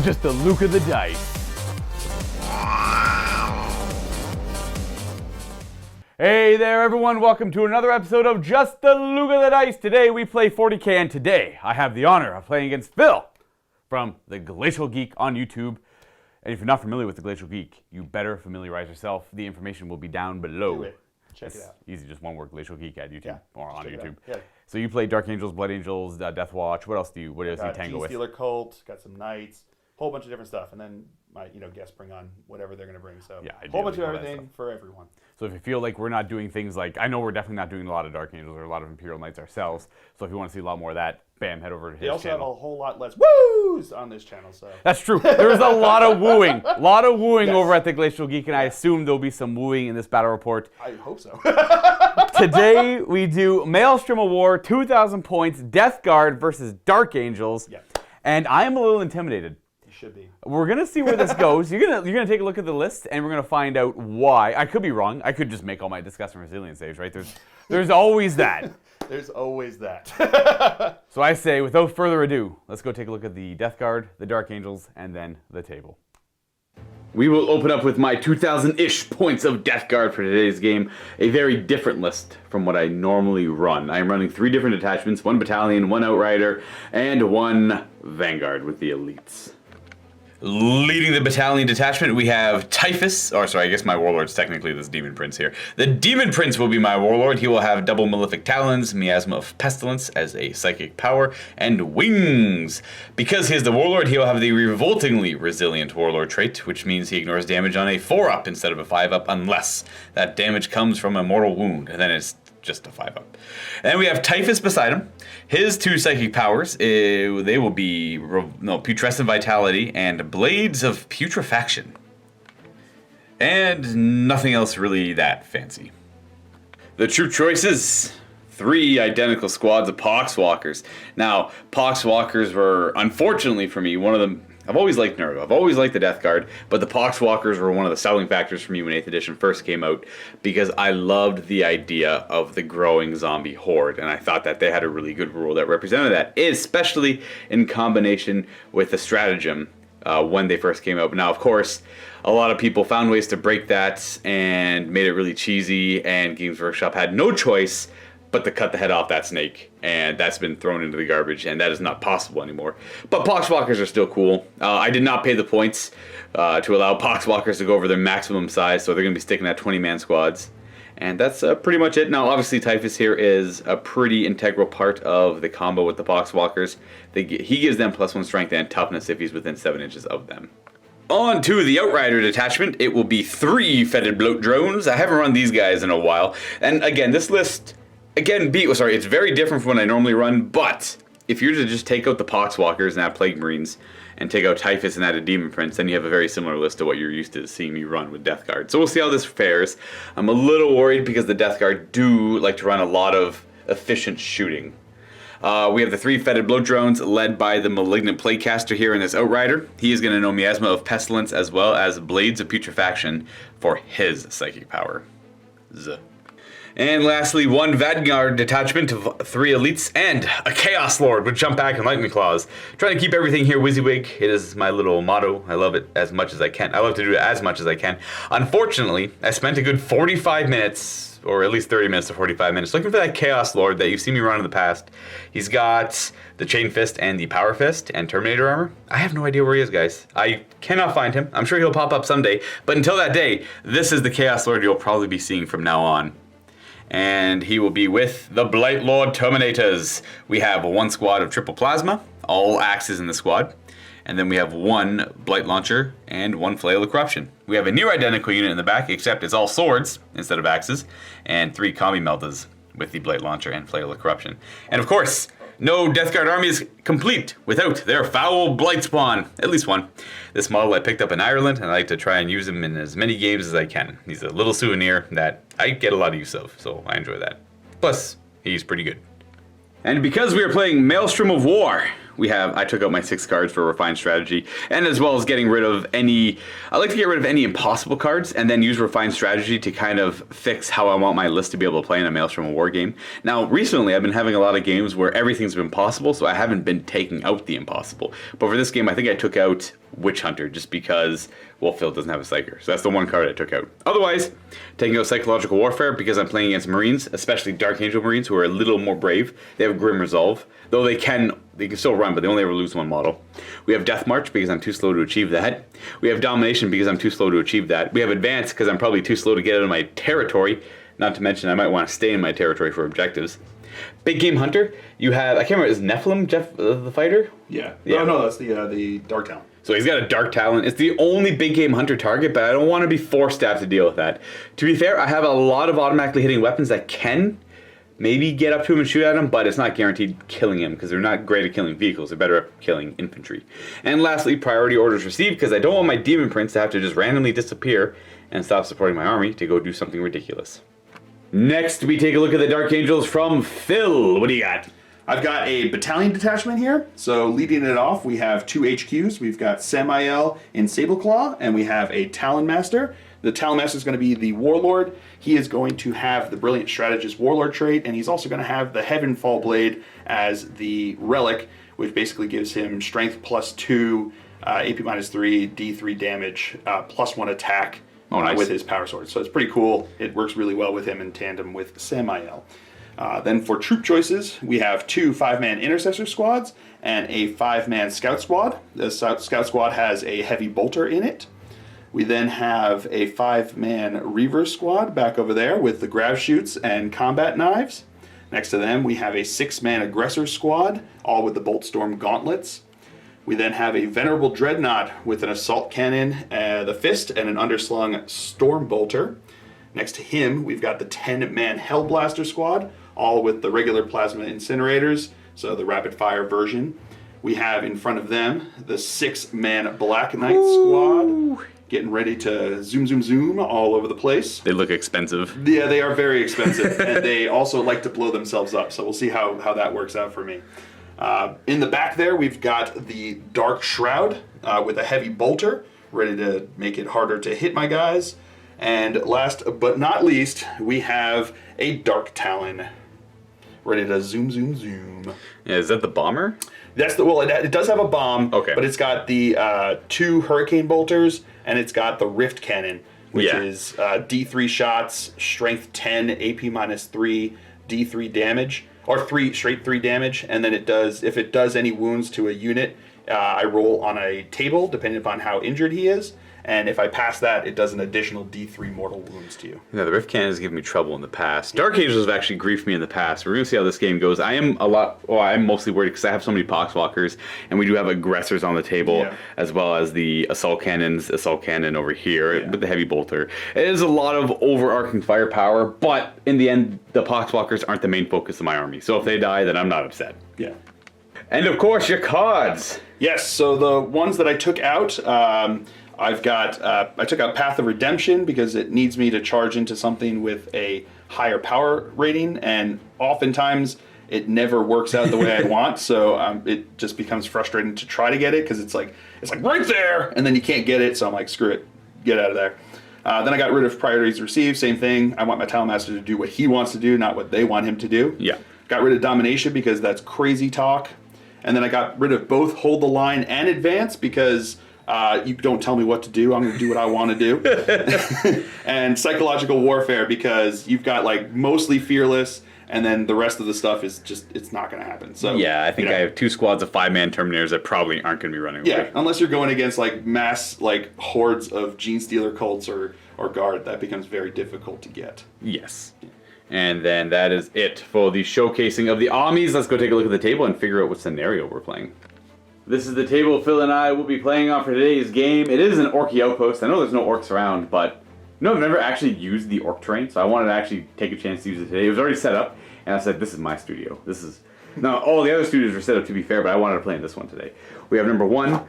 Just the Luka the dice. Hey there everyone, welcome to another episode of Just the Luka the Dice. Today we play 40k and today I have the honor of playing against Phil from the Glacial Geek on YouTube. And if you're not familiar with the Glacial Geek, you better familiarize yourself. The information will be down below. Do it. Check it out. Easy, just one word, Glacial Geek at YouTube or on YouTube. Yeah. So you play Dark Angels, Blood Angels, Death Watch. What else do you tango with? Stealer Cult, got some Knights, whole bunch of different stuff, and then my guests bring on whatever they're going to bring. So yeah, whole bunch of everything for everyone. So if you feel like we're not doing things like, I know we're definitely not doing a lot of Dark Angels or a lot of Imperial Knights ourselves. So if you want to see a lot more of that, bam, head over to his channel. They also have a whole lot less woos on this channel. So that's true. There's a lot of wooing, Yes. over at the Glacial Geek, and I assume there'll be some wooing in this battle report. I hope so. Today we do Maelstrom of War, 2,000 points, Death Guard versus Dark Angels, and I am a little intimidated. Should be. We're gonna see where this goes. You're gonna take a look at the list, and we're gonna find out why. I could be wrong. I could just make all my disgust and resilience saves, right? There's always that. There's always that. So I say, without further ado, let's go take a look at the Death Guard, the Dark Angels, and then the table. We will open up with my 2,000-ish points of Death Guard for today's game. A very different list from what I normally run. I am running 3 different detachments, 1 battalion, 1 outrider, and 1 vanguard with the elites. Leading the battalion detachment, we have Typhus, or sorry, I guess my warlord's technically this Demon Prince here. The Demon Prince will be my warlord. He will have double Malefic Talons, Miasma of Pestilence as a psychic power, and Wings. Because he is the warlord, he will have the Revoltingly Resilient warlord trait, which means he ignores damage on a 4-up instead of a 5-up, unless that damage comes from a mortal wound, and then it's just a 5-up. And then we have Typhus beside him. His 2 psychic powers, they will be Putrescent Vitality and Blades of Putrefaction. And nothing else really that fancy. The troop choices, 3 identical squads of Poxwalkers. Now, Poxwalkers were, unfortunately for me, one of them. I've always liked Nerdo. I've always liked the Death Guard, but the Poxwalkers were one of the selling factors for me when 8th edition first came out because I loved the idea of the growing zombie horde, and I thought that they had a really good rule that represented that, especially in combination with the stratagem when they first came out. But now, of course, a lot of people found ways to break that and made it really cheesy, and Games Workshop had no choice but to cut the head off that snake, and that's been thrown into the garbage, and that is not possible anymore. But Poxwalkers are still cool. I did not pay the points to allow Poxwalkers to go over their maximum size, so they're going to be sticking at 20-man squads. And that's pretty much it. Now, obviously, Typhus here is a pretty integral part of the combo with the Poxwalkers. He gives them +1 strength and toughness if he's within 7 inches of them. On to the Outrider detachment. It will be 3 Fetid Bloat drones. I haven't run these guys in a while. And again, this list... it's very different from what I normally run, but if you were to just take out the Poxwalkers and add Plague Marines, and take out Typhus and add a Demon Prince, then you have a very similar list to what you're used to seeing me run with Death Guard. So we'll see how this fares. I'm a little worried because the Death Guard do like to run a lot of efficient shooting. We have the 3 Fetid Bloat drones led by the Malignant Plaguecaster here in this Outrider. He is going to know Miasma of Pestilence as well as Blades of Putrefaction for his psychic power. And lastly, 1 Vanguard detachment of 3 elites and a Chaos Lord with Jump Back and Lightning Claws. Trying to keep everything here WYSIWYG. It is my little motto. I love it as much as I can. I love to do it as much as I can. Unfortunately, I spent a good 45 minutes, or at least 30 minutes to 45 minutes, looking for that Chaos Lord that you've seen me run in the past. He's got the Chain Fist and the Power Fist and Terminator armor. I have no idea where he is, guys. I cannot find him. I'm sure he'll pop up someday. But until that day, this is the Chaos Lord you'll probably be seeing from now on. And he will be with the Blight Lord Terminators. We have 1 squad of Triple Plasma, all axes in the squad. And then we have 1 Blight Launcher and 1 Flail of Corruption. We have a near identical unit in the back, except it's all swords instead of axes, and 3 Combi Meltas with the Blight Launcher and Flail of Corruption. And of course, no Death Guard army is complete without their foul Blight Spawn, at least 1. This model I picked up in Ireland, and I like to try and use him in as many games as I can. He's a little souvenir that I get a lot of use of, so I enjoy that. Plus, he's pretty good. And because we are playing Maelstrom of War, I took out my 6 cards for Refined Strategy, and as well as getting rid of any, I like to get rid of any impossible cards, and then use Refined Strategy to kind of fix how I want my list to be able to play in a Maelstrom of War game. Now, recently, I've been having a lot of games where everything's been possible, so I haven't been taking out the impossible. But for this game, I think I took out Witch Hunter, just because, well, Phil doesn't have a Psyker, so that's the one card I took out. Otherwise, taking out Psychological Warfare, because I'm playing against Marines, especially Dark Angel Marines, who are a little more brave. They have Grim Resolve, though they can still run, but they only ever lose one model. We have Death March, because I'm too slow to achieve that. We have Domination, because I'm too slow to achieve that. We have Advance, because I'm probably too slow to get out of my territory, not to mention I might want to stay in my territory for objectives. Big Game Hunter, you have, I can't remember, is Nephilim Jeff the fighter? Yeah. No, that's the Dark Talon. So he's got a Dark Talon. It's the only Big Game Hunter target, but I don't want to be forced to have to deal with that. To be fair, I have a lot of automatically hitting weapons that can maybe get up to him and shoot at him, but it's not guaranteed killing him, because they're not great at killing vehicles. They're better at killing infantry. And lastly, priority orders received, because I don't want my Demon Prince to have to just randomly disappear and stop supporting my army to go do something ridiculous. Next, we take a look at the Dark Angels from Phil. What do you got? I've got a battalion detachment here. So leading it off, we have 2 HQs. We've got Samael in Sableclaw, and we have a Talon Master. The Talon Master is going to be the Warlord. He is going to have the Brilliant Strategist Warlord trait, and he's also going to have the Heavenfall Blade as the relic, which basically gives him Strength +2, AP -3, D3 damage, +1 attack with his Power Sword. So it's pretty cool. It works really well with him in tandem with Samael. Then for troop choices, we have 2 5-man intercessor squads and a 5-man scout squad. The scout squad has a heavy bolter in it. We then have a 5-man reaver squad back over there with the grav shoots and combat knives. Next to them, we have a 6-man aggressor squad, all with the bolt storm gauntlets. We then have a venerable dreadnought with an assault cannon, the fist, and an underslung storm bolter. Next to him, we've got the 10-man Hellblaster squad, all with the regular plasma incinerators, so the rapid fire version. We have in front of them the 6-man Black Knight squad, getting ready to zoom all over the place. They look expensive. Yeah, they are very expensive, and they also like to blow themselves up, so we'll see how that works out for me. In the back there, we've got the Dark Shroud with a heavy bolter, ready to make it harder to hit my guys. And last but not least, we have a Dark Talon, ready to zoom. Yeah, is that the bomber? That's it does have a bomb, okay, but it's got the 2 hurricane bolters, and it's got the rift cannon, which is D3 shots, strength 10, AP -3, D3 damage, or 3 damage, and then if it does any wounds to a unit, I roll on a table depending upon how injured he is. And if I pass that, it does an additional D3 mortal wounds to you. Yeah, the Rift Cannon has given me trouble in the past. Dark Angels have actually griefed me in the past. We're going to see how this game goes. I'm mostly worried because I have so many Poxwalkers, and we do have aggressors on the table, as well as the assault cannon over here with the heavy bolter. It is a lot of overarching firepower, but in the end, the Poxwalkers aren't the main focus of my army. So if they die, then I'm not upset. Yeah. And of course, your cards. Yes, so the ones that I took out, I took out Path of Redemption because it needs me to charge into something with a higher power rating, and oftentimes it never works out the way I want, so it just becomes frustrating to try to get it because it's like right there, and then you can't get it, so I'm like, screw it, get out of there. Then I got rid of Priorities Received, same thing. I want my Talon Master to do what he wants to do, not what they want him to do. Yeah. Got rid of Domination because that's crazy talk. And then I got rid of both Hold the Line and Advance because you don't tell me what to do. I'm going to do what I want to do. And Psychological Warfare because you've got like mostly Fearless, and then the rest of the stuff is just, it's not going to happen. So yeah, I think I have 2 squads of 5-man Terminators that probably aren't going to be running away. Yeah, unless you're going against like mass like hordes of Gene Stealer cults or Guard, that becomes very difficult to get. Yes. And then that is it for the showcasing of the armies. Let's go take a look at the table and figure out what scenario we're playing. This is the table Phil and I will be playing on for today's game. It is an Orky outpost. I know there's no orcs around, but I've never actually used the orc terrain, so I wanted to actually take a chance to use it today. It was already set up, and I said, this is my studio. Now, all the other studios were set up, to be fair, but I wanted to play in this one today. We have number 1.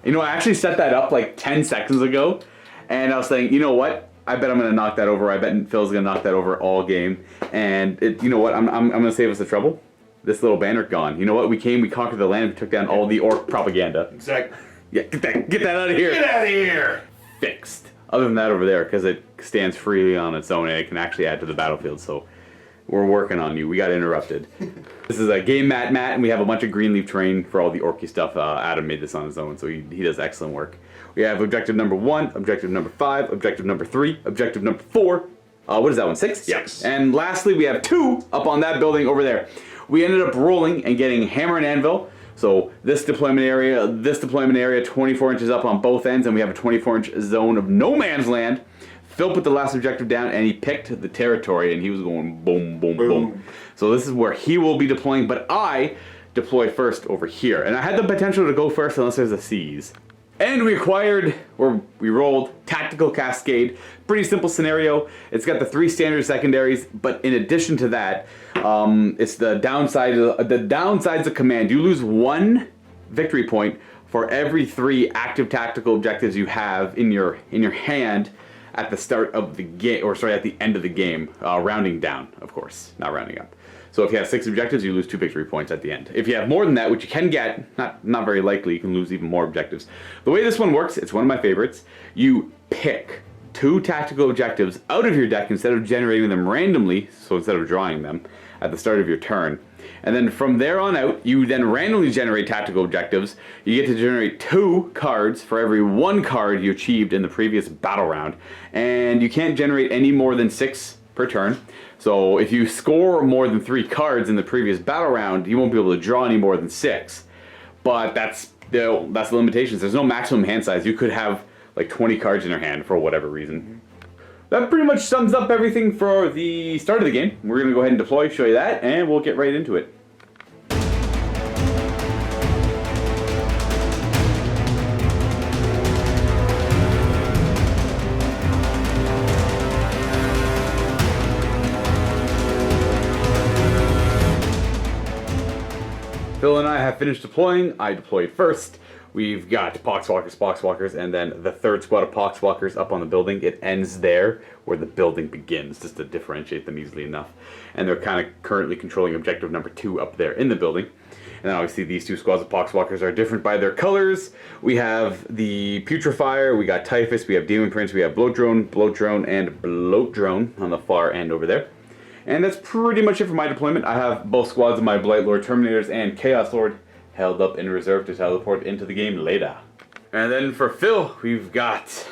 You know, I actually set that up like 10 seconds ago, and I was saying, you know what? I bet I'm going to knock that over. I bet Phil's going to knock that over all game. And you know what? I'm going to save us the trouble. this little banner gone. You know what? We conquered the land, we took down all the orc propaganda. Exactly. Yeah, get that out of here. Get out of here. Fixed. Other than that over there, because it stands freely on its own and it can actually add to the battlefield, so we're working on you. We got interrupted. This is a game mat, and we have a bunch of green leaf terrain for all the orky stuff. Adam made this on his own, so he does excellent work. We have objective number 1, objective number 5, objective number 3, objective number 4. What is that one? 6? Yes. And lastly, we have 2 up on that building over there. We ended up rolling and getting hammer and anvil. So this deployment area, 24 inches up on both ends, and we have a 24-inch zone of no man's land. Phil put the last objective down, and he picked the territory, and he was going boom, boom, boom. So this is where he will be deploying, but I deploy first over here. And I had the potential to go first unless there's a seize. And we rolled Tactical Cascade. Pretty simple scenario. It's got the 3 standard secondaries, but in addition to that, it's the downsides of command. You lose 1 victory point for every 3 active tactical objectives you have in your hand at the start of the game, or sorry, at the end of the game, rounding down, of course, not rounding up. So if you have 6 objectives, you lose 2 victory points at the end. If you have more than that, which you can get, not very likely, you can lose even more objectives. The way this one works, it's one of my favorites. You pick 2 tactical objectives out of your deck instead of generating them randomly, so instead of drawing them at the start of your turn. And then from there on out, you then randomly generate tactical objectives. You get to generate 2 cards for every 1 card you achieved in the previous battle round. And you can't generate any more than 6 per turn. So if you score more than 3 cards in the previous battle round, you won't be able to draw any more than 6. But that's the limitations. There's no maximum hand size. You could have like 20 cards in your hand for whatever reason. That pretty much sums up everything for the start of the game. We're going to go ahead and deploy, show you that, and we'll get right into it. Phil and I have finished deploying. I deployed first. We've got Poxwalkers, and then the 3rd squad of Poxwalkers up on the building. It ends there where the building begins, just to differentiate them easily enough. And they're kind of currently controlling objective number 2 up there in the building. And then obviously these 2 squads of Poxwalkers are different by their colors. We have the Putrefier, we got Typhus, we have Demon Prince, we have Bloat Drone, and Bloat Drone on the far end over there. And that's pretty much it for my deployment. I have both squads of my Blight Lord Terminators and Chaos Lord held up in reserve to teleport into the game later. And then for Phil, we've got...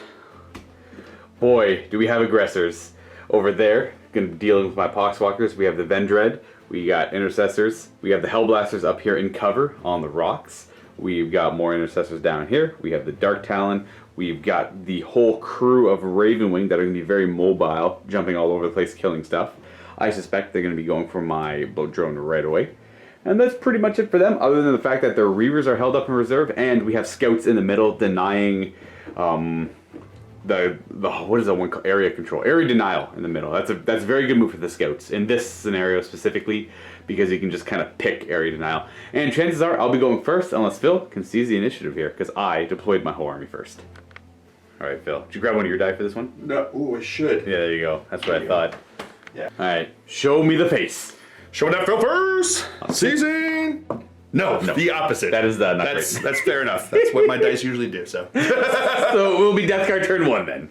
Boy, do we have aggressors. Over there, dealing with my Poxwalkers, we have the Vendread, we got Intercessors, we have the Hellblasters up here in cover on the rocks. We've got more Intercessors down here. We have the Dark Talon. We've got the whole crew of Ravenwing that are going to be very mobile, jumping all over the place, killing stuff. I suspect they're going to be going for my boat drone right away. And that's pretty much it for them, other than the fact that their Reavers are held up in reserve, and we have Scouts in the middle denying what is that one called? Area control. Area denial in the middle. That's a very good move for the Scouts, in this scenario specifically, because you can just kind of pick area denial. And chances are I'll be going first, unless Phil can seize the initiative here, because I deployed my whole army first. Alright, Phil. Did you grab one of your die for this one? No, ooh, I should. Yeah, there you go. That's what I thought. Yeah. Alright, show me the face. Showing that Phil first. Seizing. No, the opposite. That is not that's great. That's fair enough. That's what my dice usually do. So. So it will be Death Card turn 1 then.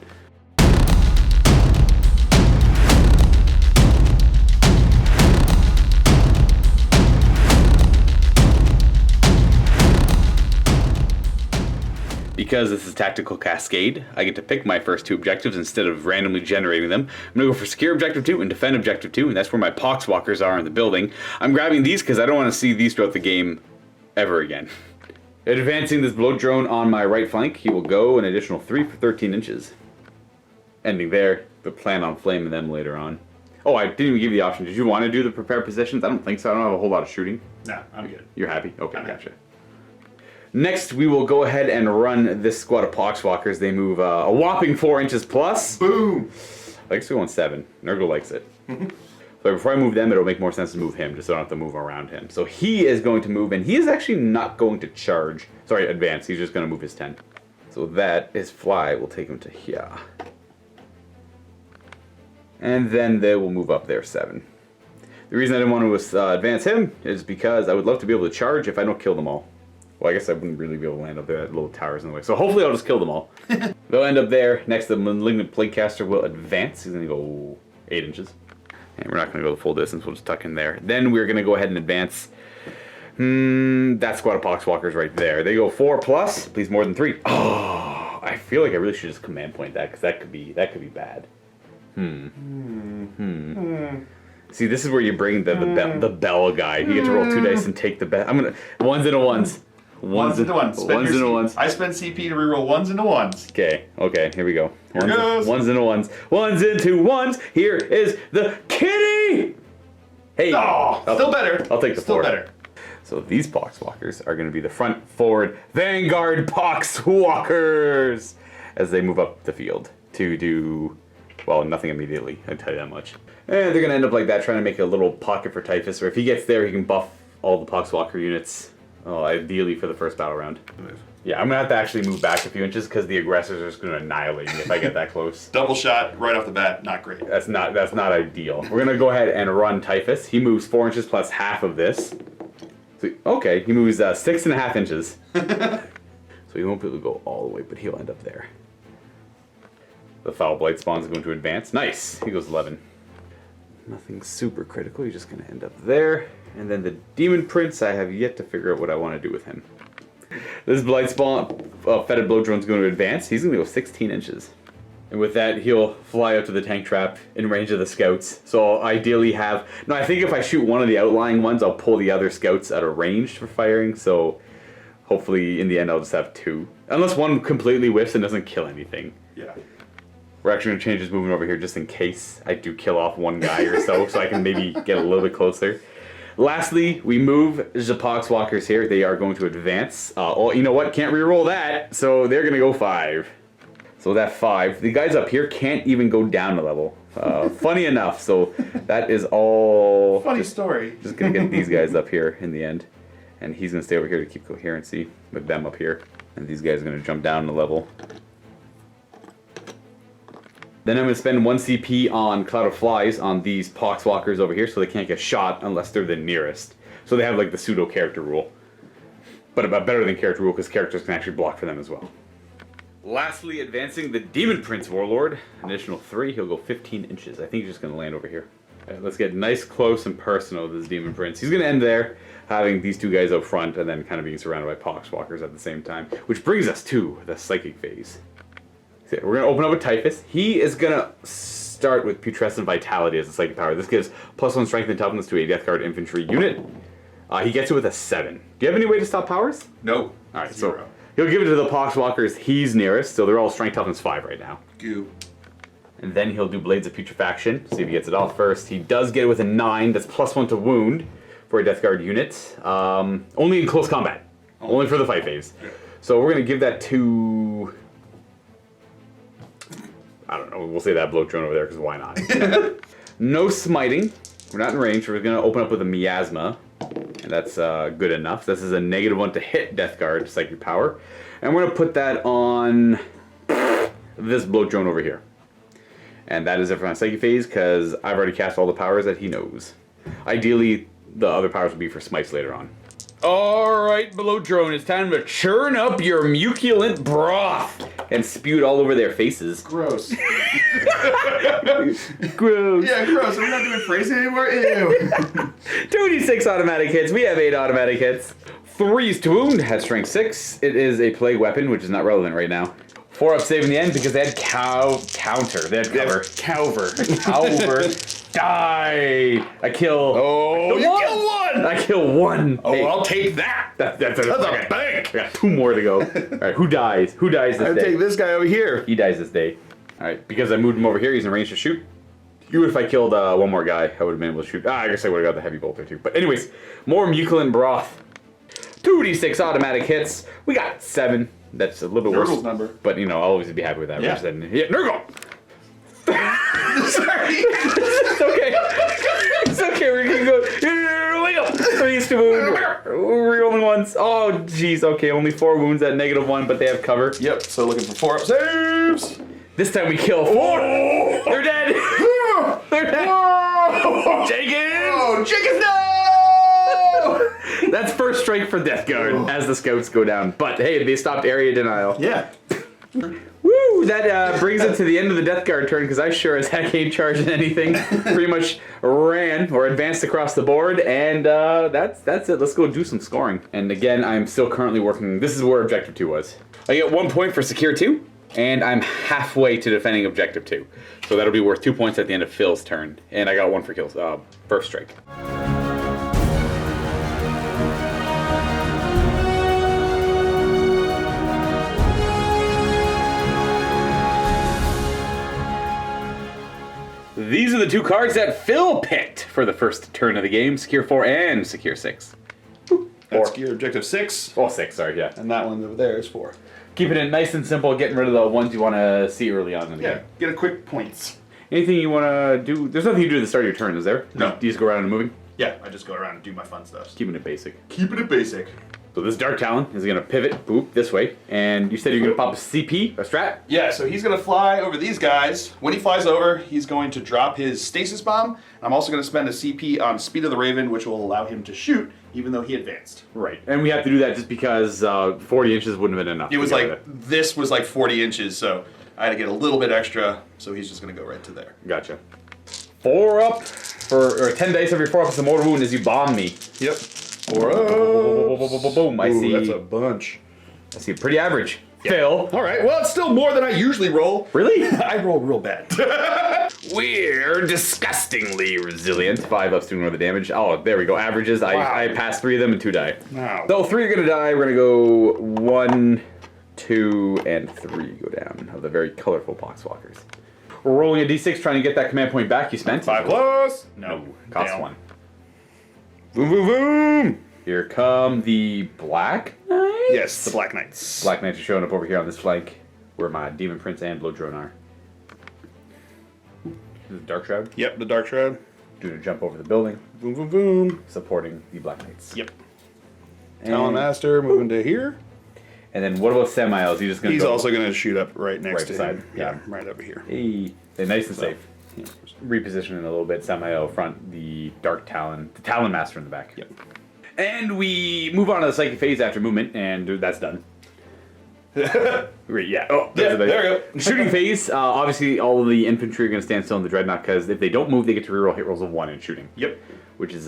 Because this is Tactical Cascade, I get to pick my first 2 objectives instead of randomly generating them. I'm going to go for Secure Objective 2 and Defend Objective 2, and that's where my Poxwalkers are in the building. I'm grabbing these because I don't want to see these throughout the game ever again. Advancing this Bloat Drone on my right flank, he will go an additional 3 for 13 inches. Ending there, but plan on flaming them later on. Oh, I didn't even give you the option. Did you want to do the Prepare Positions? I don't think so. I don't have a whole lot of shooting. No, I'm good. You're happy? Okay, I'm gotcha. Next, we will go ahead and run this squad of Poxwalkers. They move a whopping 4 inches plus. Boom! I guess we're going 7. Nurgle likes it. So before I move them, it'll make more sense to move him, just so I don't have to move around him. So he is going to move, and he is actually not going to charge. Sorry, advance. He's just going to move his 10. So that is fly. We'll take him to here. And then they will move up there 7. The reason I didn't want to advance him is because I would love to be able to charge if I don't kill them all. Well, I guess I wouldn't really be able to land up there. That little tower's in the way. So hopefully I'll just kill them all. They'll end up there. Next, the Malignant Plaguecaster will advance. He's going to go 8 inches. And we're not going to go the full distance. We'll just tuck in there. Then we're going to go ahead and advance. That squad of Poxwalkers right there. They go 4+. Please more than 3. Oh, I feel like I really should just command point that because that could be bad. See, this is where you bring the bell guy. You get to roll 2 dice and take the bet. I'm gonna ones into ones. Ones into ones. Ones into ones. I spend CP to reroll ones into ones. Okay, here we go. Here goes. Ones into ones. Ones into ones. Here is the kitty. Hey. Oh, still better. I'll take the still 4. better. So these Poxwalkers are going to be the front forward Vanguard Poxwalkers as they move up the field to do, well, nothing immediately. I tell you that much. And they're going to end up like that, trying to make a little pocket for Typhus, or if he gets there, he can buff all the Poxwalker units, ideally for the first battle round. Yeah, I'm going to have to actually move back a few inches because the aggressors are just going to annihilate me if I get that close. Double shot right off the bat, not great. That's not ideal. We're going to go ahead and run Typhus. He moves 4 inches plus half of this. So, okay, he moves 6.5 inches. So he won't be able to go all the way, but he'll end up there. The Foul Blight Spawn's going to advance. Nice. He goes 11. Nothing super critical. You're just going to end up there. And then the Demon Prince, I have yet to figure out what I want to do with him. This Blight Spawn, Fetid Blow Drone's going to advance. He's going to go 16 inches. And with that, he'll fly up to the tank trap in range of the scouts. So I'll ideally have... No, I think if I shoot one of the outlying ones, I'll pull the other scouts out of range for firing. So hopefully in the end, I'll just have 2. Unless one completely whiffs and doesn't kill anything. Yeah. We're actually going to change his movement over here just in case I do kill off one guy or so I can maybe get a little bit closer. Lastly, we move the Poxwalkers here. They are going to advance. Oh, you know what? Can't reroll that. So they're going to go 5. So that 5. The guys up here can't even go down a level. Funny enough. So that is all... Funny story. Just going to get these guys up here in the end. And he's going to stay over here to keep coherency with them up here. And these guys are going to jump down a level. Then I'm going to spend 1 CP on Cloud of Flies on these Poxwalkers over here so they can't get shot unless they're the nearest. So they have like the pseudo character rule. But about better than character rule because characters can actually block for them as well. Lastly, advancing the Demon Prince Warlord. Additional 3, he'll go 15 inches. I think he's just going to land over here. Right, let's get nice, close, and personal with this Demon Prince. He's going to end there, having these 2 guys up front and then kind of being surrounded by Poxwalkers at the same time. Which brings us to the Psychic phase. We're going to open up with Typhus. He is going to start with Putrescent Vitality as a psychic power. This gives +1 strength and toughness to a Death Guard infantry unit. He gets it with a 7. Do you have any way to stop powers? Nope. Alright, 0. so he'll give it to the Poxwalkers he's nearest, so they're all strength toughness 5 right now. Goo. And then he'll do Blades of Putrefaction, see if he gets it off first. He does get it with a 9, that's +1 to wound for a Death Guard unit. Only in close combat. Only for the fight phase. So we're going to give that to... I don't know, we'll say that blow drone over there, because why not? No smiting. We're not in range, we're going to open up with a Miasma. And that's good enough. This is a -1 to hit Death Guard psychic power. And we're going to put that on this blow drone over here. And that is it for my psychic phase, because I've already cast all the powers that he knows. Ideally, the other powers will be for smites later on. Alright, Below Drone, it's time to churn up your muculent broth and spew it all over their faces. Gross. Gross. Yeah, gross. Are we not doing phrasing anymore? Ew. 2d6 automatic hits. We have 8 automatic hits. 3 is to wound, has strength 6. It is a plague weapon, which is not relevant right now. 4 up save in the end because they had counter. They had cover. Calver. Die! I kill. Oh, you kill 1! I kill 1. Oh, hey, I'll take that. That's a bank. I got 2 more to go. Alright, who dies? Who dies this I'll day? take this guy over here. He dies this day. Alright, because I moved him over here, he's in range to shoot. Even if I killed 1 more guy, I would have been able to shoot. I guess I would have got the heavy bolt there too. But anyways, more muculent broth. 2d6 automatic hits. We got 7. That's a little bit Nurgle's worse. number. But, you know, I'll always be happy with that. Yeah. Nurgle! Sorry. It's okay. It's okay. We're gonna go. Wake up. 3 is to wound. We're only ones. Oh, jeez. Okay, only 4 wounds at -1, but they have cover. Yep. So looking for 4 up saves. This time we kill 4. Oh. They're dead. They're dead. Oh. Jenkins. No! Chickens, no! That's first strike for Death Guard as the scouts go down. But hey, they stopped area denial. Yeah. Woo! That brings it to the end of the Death Guard turn because I sure as heck ain't charging anything. Pretty much ran or advanced across the board, and that's it. Let's go do some scoring. And again, I'm still currently working. This is where Objective 2 was. I get 1 point for Secure 2, and I'm halfway to defending Objective 2. So that'll be worth 2 points at the end of Phil's turn. And I got 1 for kills. First strike. These are the 2 cards that Phil picked for the first turn of the game. Secure 4 and Secure 6. That's Secure Objective 6. Oh, 6, sorry, yeah. And that one over there is 4. Keeping it nice and simple, getting rid of the ones you want to see early on in the game. Get a quick points. Anything you want to do? There's nothing you do at the start of your turn, is there? No. Do you just go around and moving? Yeah, I just go around and do my fun stuff. Keeping it basic. Keeping it basic. So this Dark Talon is going to pivot, boop, this way. And you said you're going to pop a CP, a strat? Yeah, so he's going to fly over these guys. When he flies over, he's going to drop his stasis bomb. I'm also going to spend a CP on Speed of the Raven, which will allow him to shoot, even though he advanced. Right. And we have to do that just because 40 inches wouldn't have been enough. It was like, this was like 40 inches, so I had to get a little bit extra, so he's just going to go right to there. Gotcha. 4 up, or 10 dice of your 4 up is a mortal wound as you bomb me. Yep. 4 up. Boom, I see. That's a bunch. I see pretty average. Yeah. Phil. All right, well, it's still more than I usually roll. Really? I roll real bad. We're disgustingly resilient. 5 ups doing more of the damage. Oh, there we go. Averages. Wow. I passed 3 of them and 2 die. Wow. So 3 are going to die. We're going to go 1, 2, and 3 go down of the very colorful Poxwalkers. We're rolling a d6 trying to get that command point back you spent. 5 plus. No. Cost Down. 1. Boom, boom, boom. Here come the Black Knights. Yes, the Black Knights. Black Knights are showing up over here on this flank where my Demon Prince and Blow Drone are. This is Dark Shroud. Yep, the Dark Shroud. Doing a jump over the building. Boom, boom, boom. Supporting the Black Knights. Yep. And, Talon Master moving to here. and then what about Semi-Isles? He's just going to He's go also going to shoot up right next Right to beside, him. yeah. Right over here. Hey, they're nice and safe. Yeah. Repositioning a little bit. Semi-Isle front, the Dark Talon, the Talon Master in the back. Yep. And we move on to the Psychic Phase after movement, and that's done. Great, yeah. Oh, Yeah, there we go. Shooting phase, obviously all of the infantry are going to stand still in the Dreadnought, because if they don't move, they get to reroll hit rolls of 1 in shooting. Yep. Which is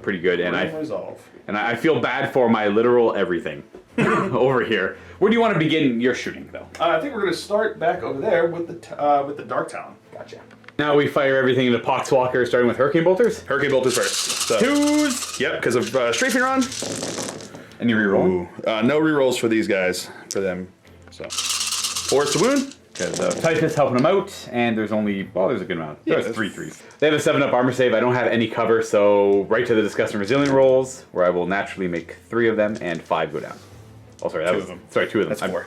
pretty good, and Resolve. I feel bad for my literal everything over here. Where do you want to begin your shooting, though? I think we're going to start back over there with the Dark Talon. Gotcha. Now we fire everything into Poxwalker, starting with Hurricane Bolters. Hurricane Bolters first. So, 2s! Yep, because of Strafing Run. And you reroll? Ooh, no rerolls for these guys, for them. So, 4s to wound. Because Typhus helping them out, and there's only, well, there's a good amount. Yeah, There's 3 3s. They have a 7-up armor save. I don't have any cover, so right to the Disgusting Resilient rolls, where I will naturally make 3 of them, and 5 go down. Oh, sorry, that 2 was of them. Sorry, 2 of them. That's 4.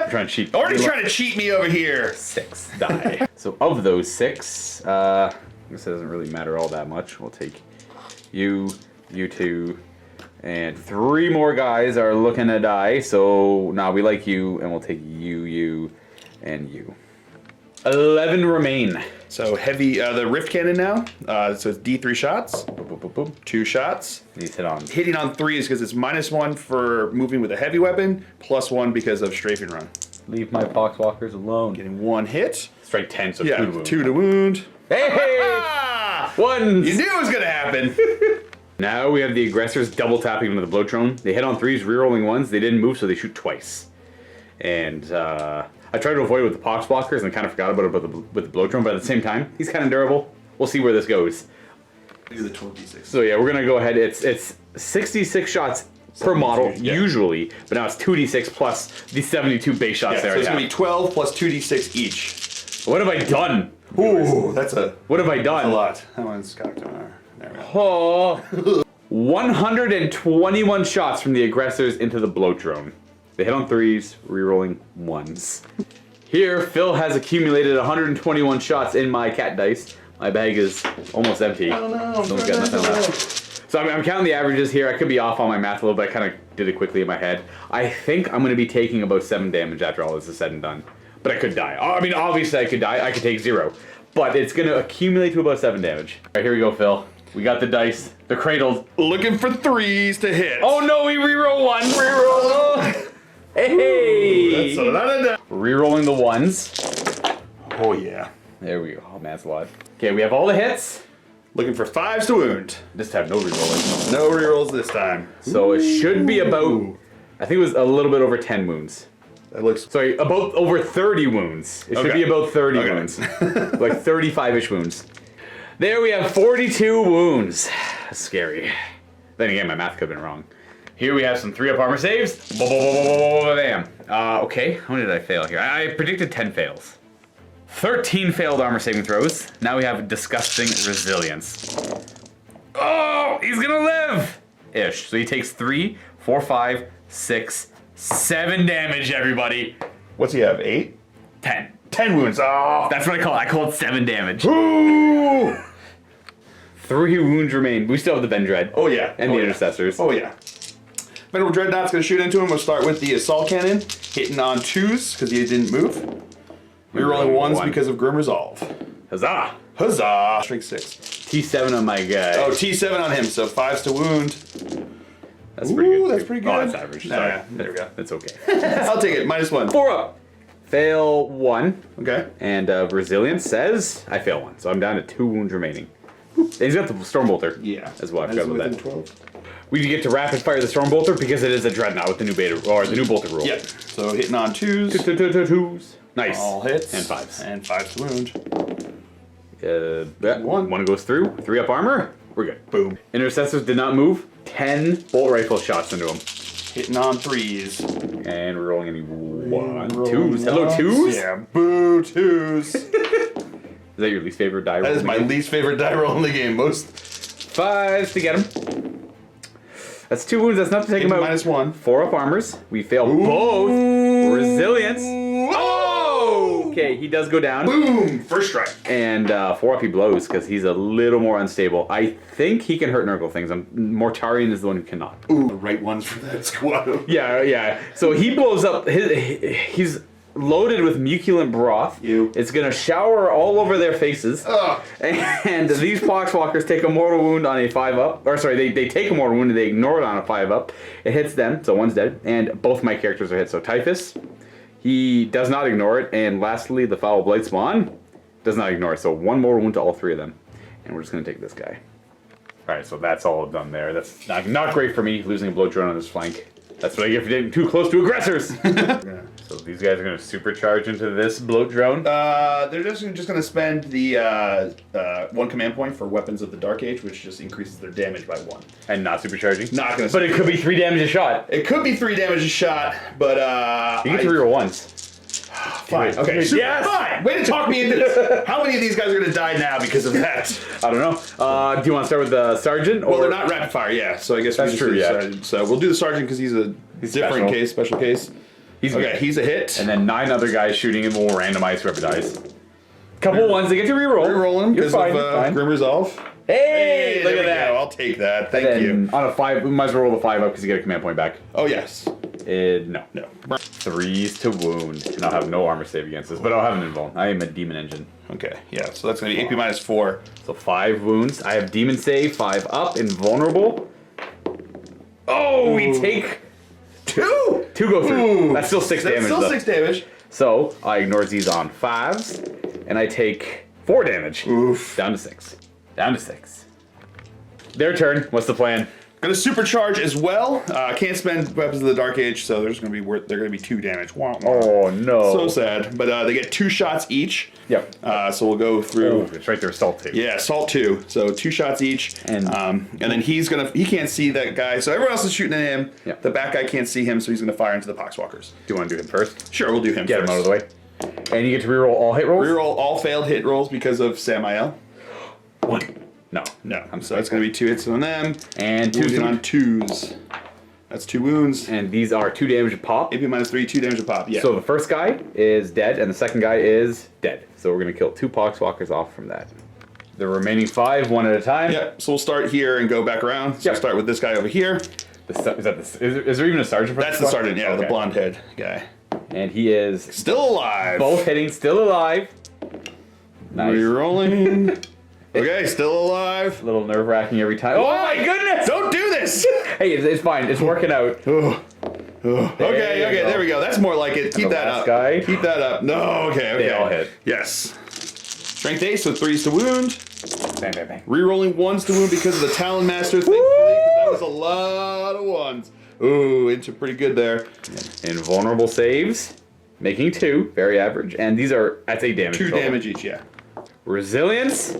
I'm trying to cheat. Already trying to cheat me over here. 6 die. So of those 6, I guess it doesn't really matter all that much. We'll take you 2, and 3 more guys are looking to die. So now we like you, and we'll take you, and you. 11 remain. So heavy, the Rift Cannon now. So it's D3 shots. Boop, boop, boop, boop. 2 shots. These hit on. Hitting on 3s because it's -1 for moving with a heavy weapon, +1 because of Strafing Run. Leave my Poxwalkers alone. Getting 1 hit. Strike 10, so Yeah, 2 to wound. 2 to wound. Hey! Ones! You knew it was gonna happen. Now we have the aggressors double tapping into the Blowtrone. They hit on 3s, rerolling 1s. They didn't move, so they shoot twice. And I tried to avoid it with the Poxwalkers and kind of forgot about it with the Blowtrone, but at the same time, he's kind of durable. We'll see where this goes. Do the 26. So yeah, we're gonna go ahead. It's 66 shots per model, yeah. usually, but now it's 2d6 plus the 72 base shots Yeah, there. so it's gonna be 12 plus 2d6 each. What have I done? Ooh, that's a What have I done? lot. That one's cocked on. There we go. Oh, 121 shots from the aggressors into the Blowtrone. They hit on 3s, rerolling 1s. Here, Phil has accumulated 121 shots in my cat dice. My bag is almost empty. I don't know. Someone's got nothing left. So I'm counting the averages here. I could be off on my math a little bit. I kind of did it quickly in my head. I think I'm going to be taking about 7 damage after all this is said and done. But I could die. I mean, obviously I could die. I could take 0. But it's going to accumulate to about 7 damage. All right, here we go, Phil. We got the dice. They're cradled. Looking for 3s to hit. Oh no, we reroll one. Reroll. Hey. So that. Rerolling the ones. Oh yeah. There we go. Oh man, that's a lot. Okay, we have all the hits. Looking for 5s to wound. Just have no rerolling. No rerolls this time. So it should be about, I think it was a little bit over 10 wounds. That looks. Sorry, about over 30 wounds. It should be about 30 wounds. Like 35-ish wounds. There we have 42 wounds. That's scary. Then again, my math could have been wrong. Here we have some 3-up armor saves. Bam. Okay, how did I fail here? I predicted 10 fails. 13 failed armor saving throws. Now we have disgusting resilience. Oh, he's gonna live! Ish. So he takes 3, 4, 5, 6, 7 damage, everybody. What's he have? 8? 10. 10 wounds. Oh. That's what I call it. I call it 7 damage. Ooh. 3 wounds remain. We still have the Vendread. Oh yeah. And the Intercessors. Oh yeah. Venerable Dreadnought's gonna shoot into him. We'll start with the assault cannon, hitting on 2s because he didn't move. Rerolling 1s because of Grim Resolve. Huzzah! Huzzah! Strength 6. T7 on my guy. Oh, T7 on him, so 5s to wound. That's pretty good. That's pretty good. Oh, that's average. Sorry. Nah, there we go. That's okay. I'll take it. -1. 4 up. Fail 1. Okay. And resilience says I fail 1, so I'm down to 2 wounds remaining. And he's got the Stormbolter. Yeah. As well. I forgot about that. 12. We get to rapid fire the Stormbolter because it is a Dreadnought with the new beta or the new Bolter rule. Yep. So hitting on 2s. 2s. Nice. All hits. And 5s. And 5s to wound. One goes through. 3-up armor. We're good. Boom. Intercessors did not move. 10 bolt rifle shots into him. Hitting on 3s. And we're rolling any 1, Rolling 2s. Hello, 1s. 2s? Yeah. Boo, 2s. Is that your least favorite die roll? That is my least favorite die roll in the game. Most 5s to get him. That's 2 wounds. That's enough to take him out. -1. 4-up armors. We fail both. Resilience. Oh! Okay, he does go down. Boom! First strike. And 4-up he blows because he's a little more unstable. I think he can hurt Nurgle things. Mortarion is the one who cannot. Ooh, the right ones for that squad. Yeah. So he blows up. He's loaded with muculent broth. It's gonna shower all over their faces. Ugh. And these Poxwalkers take a mortal wound on a 5-up. Or sorry, they take a mortal wound and they ignore it on a 5-up. It hits them, so one's dead. And both my characters are hit. So Typhus, he does not ignore it. And lastly, the Foul Blight Spawn does not ignore it. So 1 more wound to all 3 of them. And we're just gonna take this guy. Alright, so that's all done there. That's not great for me, losing a blow drone on his flank. That's what I get for getting too close to aggressors. So these guys are going to supercharge into this bloat drone. They're just going to spend the 1 command point for Weapons of the Dark Age, which just increases their damage by 1. And not supercharging. Not going to. But it could be 3 damage a shot. It could be 3 damage a shot, but you get to reroll once. Fine. Okay. Yes. Fine. Way to talk me into this. How many of these guys are going to die now because of that? I don't know. Do you want to start with the sergeant? Or? Well, they're not rapid fire. Yeah. So I guess that's true. Yeah. Sergeant. So we'll do the sergeant because he's a different case, special case. He's okay. Good. He's a hit. And then 9 other guys shooting, and we'll randomize whoever dies. Couple ones they get to reroll. Reroll them because of Grim Resolve. Hey, look at that. I'll take that. Thank you. On a 5, we might as well roll the 5 up because you get a command point back. Oh yes. No. 3s to wound. And I'll have no armor save against this, but I'll have an invuln. I am a demon engine. Okay, yeah, so that's going to be AP -4. So 5 wounds. I have demon save, 5 up, invulnerable. Oh, we take 2! 2 go through. Ooh. That's still 6 damage. That's still though. 6 damage. So I ignore these on 5s, and I take 4 damage. Oof. Down to 6. Down to 6. Their turn. What's the plan? Gonna supercharge as well. Can't spend Weapons of the Dark Age, so there's gonna be they're gonna be 2 damage. Wah, wah. Oh no! So sad. But they get 2 shots each. Yep. So we'll go through. Oh, it's right there. Assault 2. Yeah, assault 2. So 2 shots each. And then he can't see that guy. So everyone else is shooting at him. Yep. The back guy can't see him, so he's gonna fire into the Poxwalkers. Do you want to do him first? Sure, we'll do him. Get first. him out of the way. And you get to reroll all hit rolls. Reroll all failed hit rolls because of Samael. 1. No. I'm sorry. It's gonna be 2 hits on them. And 2 on 2s. That's 2 wounds. And these are 2 damage a pop. AP -3, 2 damage a pop. Yeah. So the first guy is dead, and the second guy is dead. So we're gonna kill 2 Poxwalkers off from that. The remaining 5, 1 at a time. Yep. So we'll start here and go back around. So we'll start with this guy over here. Is there even a sergeant for That's the sergeant. Yeah, the blonde head guy. And he is still alive. Both hitting, still alive. Nice. Rerolling. Okay, still alive. A little nerve-wracking every time. Oh my goodness! Don't do this! Hey, it's fine. It's working out. Okay, there we go. That's more like it. Keep the that last up. guy. Keep that up. No, okay. They all hit. Yes. Strength 8, so 3s to wound. Bang, bang, bang. Rerolling 1s to wound because of the Talon Master, thankfully, 'cause that was a lot of 1s. Ooh, into pretty good there. Invulnerable saves, making 2, very average. And these are, that's 8 damage. 2 total. damage each, yeah. Resilience.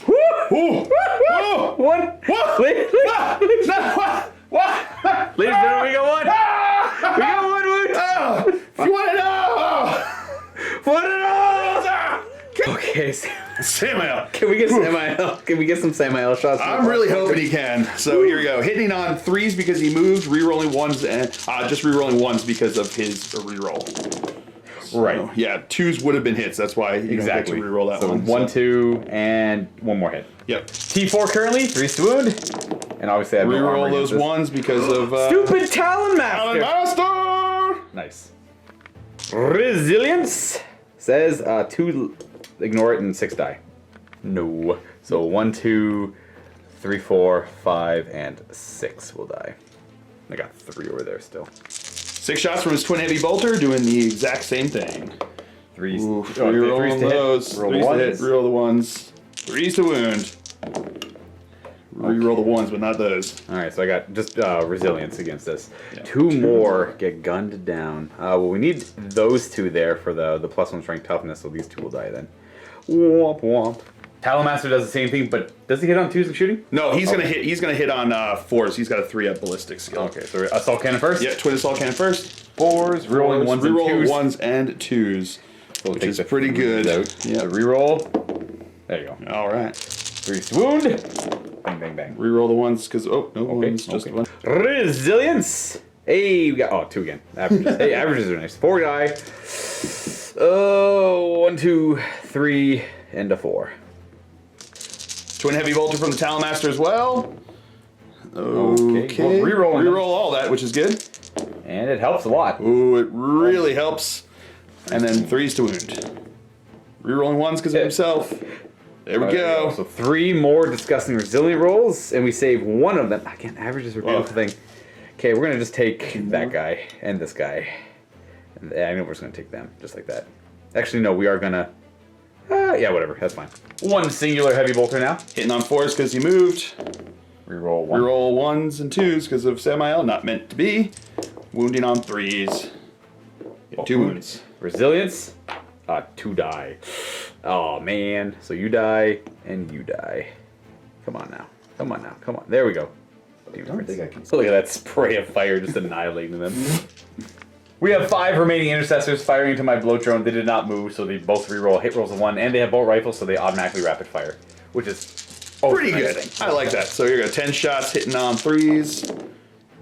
Woo! Ooh! Whoa! One. What? Ladies and gentlemen, we got one. We got one wound. Oh, if you want to know! What it all? Okay, Samael. can we get Samael? Can we get some Samael shots? I'm really hoping he can. So here we go. Hitting on 3s because he moved, rerolling 1s, and just rerolling 1s because of his reroll. Right. So, yeah, 2s would have been hits. That's why you Exactly. don't get to reroll that so one. 1, 2, and one more hit. Yep. T4 currently, 3 to wound. And obviously I have no armor Reroll against those this. 1s because of Stupid Talon Talon Master! Master! Nice. Resilience says 2, ignore it, and 6 die. No. So 1, 2, 3, 4, 5, and 6 will die. I got 3 over there still. 6 shots from his twin heavy bolter, doing the exact same thing. 3s. Ooh, Oh, reroll to those. hit. Roll 3s to ones. hit, reroll the 1s. 3s to wound. Reroll the 1s, but not those. All right, so I got just resilience against this. Yeah. 2 more get gunned down. Well, we need those 2 there for the +1 strength toughness, so these 2 will die then. Womp womp. Talon Master does the same thing, but does he hit on 2s and shooting? No, he's gonna hit. He's gonna hit on 4s. He's got a 3 up ballistic skill. Okay, so assault cannon first. Yeah, twin assault cannon first. 4s, rerolling 1s and Reroll 2s. 1s and 2s, So we'll which take is the pretty 3s good. out. Yeah. So reroll. There you go. All right. 3 to wound. Bang, bang, bang. Reroll the 1s because no Okay, 1s, just okay. 1. Resilience. Hey, we got 2 again. Averages. Hey, averages are nice. 4 die. Oh, 1, 2, 3, and a 4. Twin heavy bolter from the Talon Master as well. Okay. Well, rerolling them. Reroll all that, which is good. And it helps a lot. Ooh, it really helps. And then 3s to wound. Rerolling 1s because of himself. There we go. So 3 more disgusting resilient rolls, and we save 1 of them. Again, averages are a beautiful thing. Okay, we're gonna just take that guy and this guy. And I know we're just gonna take them, just like that. Actually, no, we are gonna. Yeah, whatever. That's fine. 1 singular heavy bolter now. Hitting on 4s because he moved. Reroll 1. Reroll 1s and 2s because of Samael, not meant to be. Wounding on 3s. Get 2 wounds. Resilience. 2 die. Oh man. So you die and you die. Come on now. Come on now. Come on. There we go. I don't think I can. Look at that spray of fire just annihilating them. We have 5 remaining intercessors firing into my bloat drone. They did not move, so they both reroll hit rolls of 1, and they have bolt rifles, so they automatically rapid fire, which is Pretty a nice good. thing. I like that. So you got 10 shots hitting on 3s.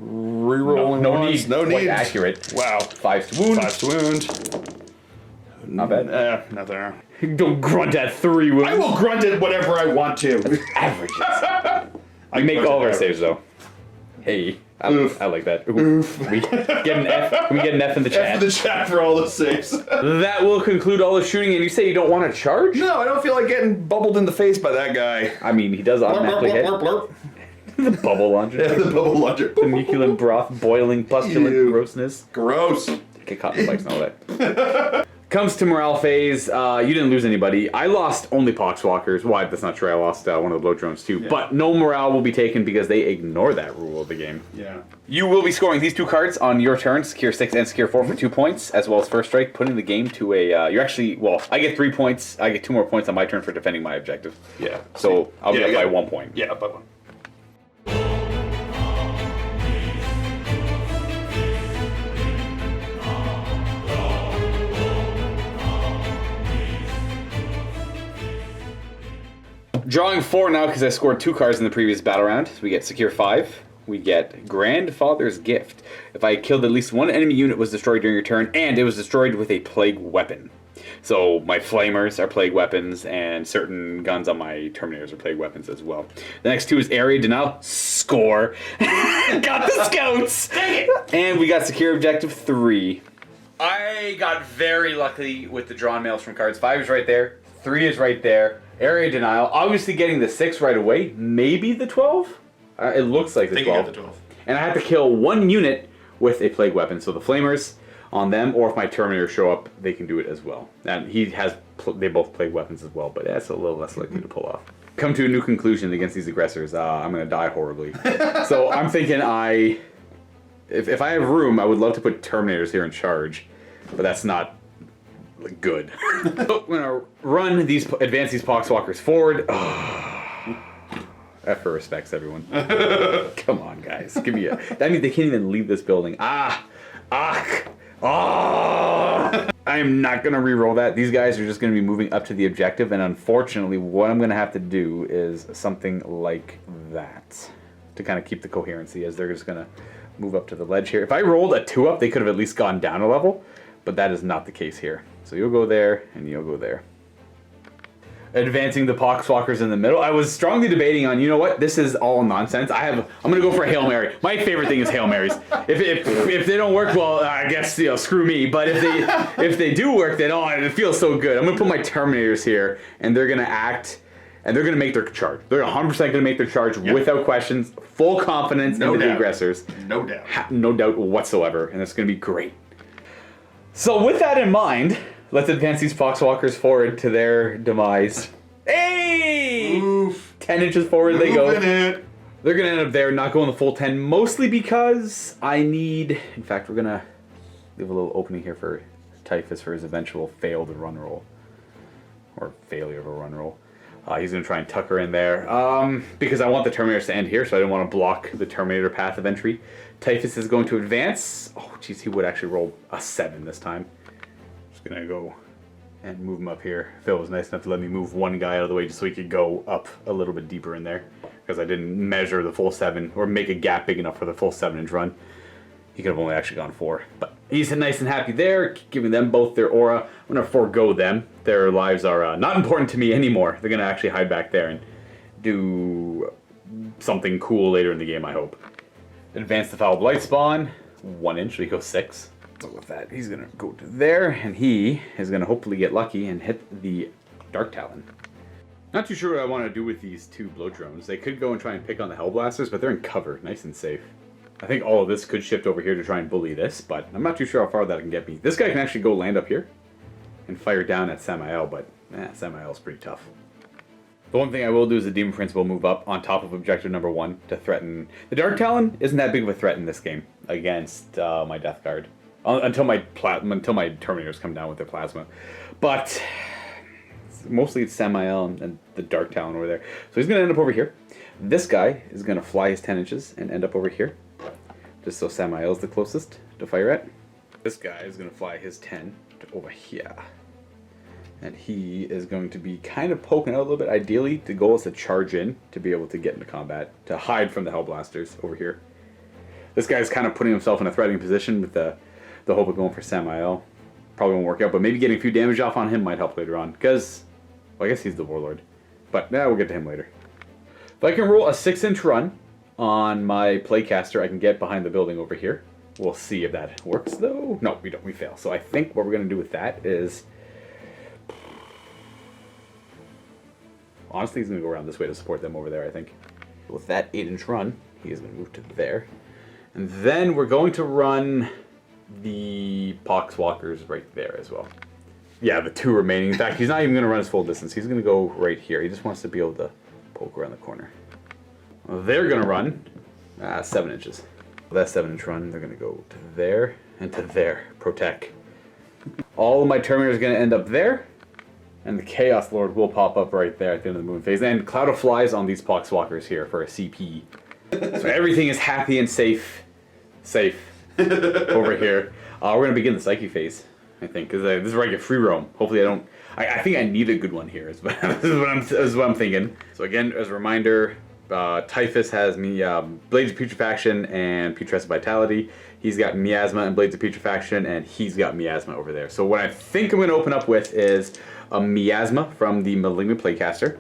Rerolling No 1s. need. No Quite need. accurate. Wow. 5 to wound. 5s to wound. Not bad. Not there. Don't grunt at 3 wounds. I will grunt it whatever I want to. Averages. I make all of our saves though. Hey, I like that. Oof. We get an F. We get an F in the F chat. in the chat for all the saves. That will conclude all the shooting. And you say you don't want to charge? No, I don't feel like getting bubbled in the face by that guy. I mean, he does Blurp, automatically hit. blurp, blurp, The bubble launcher. blurp. The bubble launcher. The nuclear broth, boiling, pustulent Ew. grossness. Gross. Get caught in spikes and all that. Comes to morale phase. You didn't lose anybody. I lost only Poxwalkers. Why? That's not true. I lost one of the bloat drones too. Yeah. But no morale will be taken because they ignore that rule of the game. Yeah. You will be scoring these 2 cards on your turn, Secure 6 and Secure 4 for 2 points, as well as First Strike, putting the game to a... you're actually... Well, I get 3 points. I get 2 more points on my turn for defending my objective. Yeah. So I'll be up by 1 point. Yeah, by 1. Drawing 4 now because I scored 2 cards in the previous battle round. We get Secure 5. We get Grandfather's Gift. If I killed at least 1 enemy unit was destroyed during your turn, and it was destroyed with a plague weapon. So my flamers are plague weapons, and certain guns on my Terminators are plague weapons as well. The next 2 is Area Denial. Score. Got the scouts. Dang it. And we got Secure Objective 3. I got very lucky with the drawn mails from cards. 5 is right there. 3 is right there. Area denial. Obviously getting the 6 right away. Maybe the 12? It looks like the 12. I think you got the 12. And I have to kill 1 unit with a plague weapon. So the flamers on them, or if my Terminators show up, they can do it as well. And they both plague weapons as well, but that's a little less likely to pull off. Come to a new conclusion against these aggressors. I'm going to die horribly. So I'm thinking if I have room, I would love to put Terminators here in charge, but that's not good. I'm gonna advance these Poxwalkers forward. F for respects, everyone. Come on, guys, give me that means they can't even leave this building. I am not gonna re-roll that. These guys are just gonna be moving up to the objective, and unfortunately, what I'm gonna have to do is something like that to kind of keep the coherency, as they're just gonna move up to the ledge here. If I rolled a 2-up, they could have at least gone down a level, but that is not the case here. So you'll go there, and you'll go there. Advancing the Poxwalkers in the middle. I was strongly debating on, you know what, this is all nonsense. I'm gonna go for a Hail Mary. My favorite thing is Hail Marys. If they don't work, well, I guess, you know, screw me. But if they do work, then it feels so good. I'm gonna put my Terminators here, and they're gonna act, and they're gonna make their charge. They're 100% gonna make their charge without questions, full confidence in the aggressors. No doubt. No doubt whatsoever, and it's gonna be great. So with that in mind, let's advance these Poxwalkers forward to their demise. Hey! Oof. 10 inches forward they go. It. They're going to end up there, not going the full 10, mostly because I need... In fact, we're going to leave a little opening here for Typhus for his eventual failed run roll. Or failure of a run roll. He's going to try and tuck her in there. Because I want the Terminators to end here, so I didn't want to block the Terminator path of entry. Typhus is going to advance. Oh, jeez, he would actually roll a 7 this time. Just going to go and move him up here. Phil was nice enough to let me move one guy out of the way just so he could go up a little bit deeper in there. Because I didn't measure the full 7, or make a gap big enough for the full 7-inch run. He could have only actually gone 4. But he's nice and happy there, giving them both their aura. I'm going to forego them. Their lives are not important to me anymore. They're going to actually hide back there and do something cool later in the game, I hope. Advance the Foul Blight Spawn. 1 inch, so he goes 6. So with that, he's going to go to there, and he is going to hopefully get lucky and hit the Dark Talon. Not too sure what I want to do with these 2 blow drones. They could go and try and pick on the Hellblasters, but they're in cover, nice and safe. I think all of this could shift over here to try and bully this, but I'm not too sure how far that can get me. This guy can actually go land up here and fire down at Samael, but Samael's pretty tough. The one thing I will do is the Demon Prince will move up on top of objective number 1 to threaten... The Dark Talon isn't that big of a threat in this game against my Death Guard. Until my Terminators come down with their plasma. But mostly it's Samael and the Dark Talon over there. So he's going to end up over here. This guy is going to fly his 10 inches and end up over here. Just so Samael's the closest to fire at. This guy is going to fly his 10 to over here. And he is going to be kind of poking out a little bit. Ideally, the goal is to charge in to be able to get into combat, to hide from the Hellblasters over here. This guy's kind of putting himself in a threatening position with the hope of going for Samael. Probably won't work out, but maybe getting a few damage off on him might help later on. Because, well, I guess he's the Warlord. But, we'll get to him later. If I can roll a 6-inch run on my Playcaster, I can get behind the building over here. We'll see if that works, though. No, we don't. We fail. So I think what we're going to do with that is... Honestly, he's going to go around this way to support them over there, I think. With that 8-inch run, he is going to move to there. And then we're going to run the Poxwalkers right there as well. Yeah, the 2 remaining. In fact, he's not even going to run his full distance. He's going to go right here. He just wants to be able to poke around the corner. Well, they're going to run 7 inches. With that 7-inch run, they're going to go to there and to there. Protect. All of my Terminators are going to end up there. And the Chaos Lord will pop up right there at the end of the moon phase. And Cloud of Flies on these Poxwalkers here for a CP. So everything is happy and safe. Over here. We're going to begin the Psyche phase, I think. Because this is where I get free roam. Hopefully I don't... I think I need a good one here. This is what I'm thinking. So again, as a reminder, Typhus has Blades of Putrefaction and Putrescent Vitality. He's got Miasma and Blades of Putrefaction, and he's got Miasma over there. So what I think I'm going to open up with is a Miasma from the Malignant Playcaster.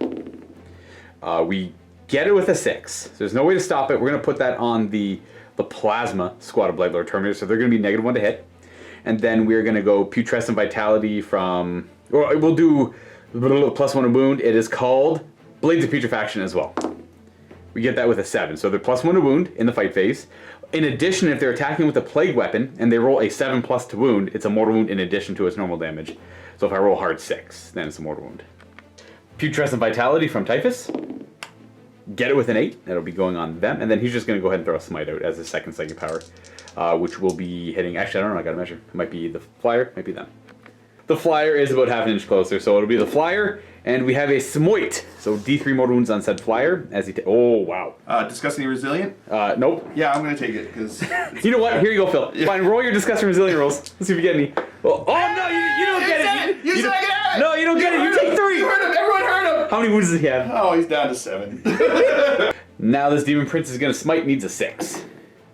We get it with a 6. So there's no way to stop it. We're going to put that on the Plasma squad of Blightlord Terminators, so they're going to be -1 to hit. And then we're going to go Putrescent Vitality from... Or we'll do +1 a wound. It is called Blades of Putrefaction as well. We get that with a 7. So they're +1 to wound in the fight phase. In addition, if they're attacking with a plague weapon and they roll a 7+ to wound, it's a mortal wound in addition to its normal damage. So if I roll a hard 6, then it's a mortal wound. Putrescent Vitality from Typhus. Get it with an 8. That'll be going on them. And then he's just going to go ahead and throw a Smite out as his second psychic power, which will be hitting... Actually, I don't know. I got to measure. It might be the flyer. Might be them. The flyer is about half an inch closer, so it'll be the flyer. And we have a Smite. So D3 mortal wounds on said flyer as he... Oh, wow. Disgustingly resilient? Nope. Yeah, I'm going to take it, because... You know what? Here you go, Phil. Yeah. Fine, roll your Disgusting Resilient rolls. Let's see if you get any. Oh, no, you don't get it. You suck it! No, you don't get it. You take 3. You heard him. Everyone heard him. How many wounds does he have? Oh, he's down to 7. Now this Demon Prince is going to smite, needs a 6.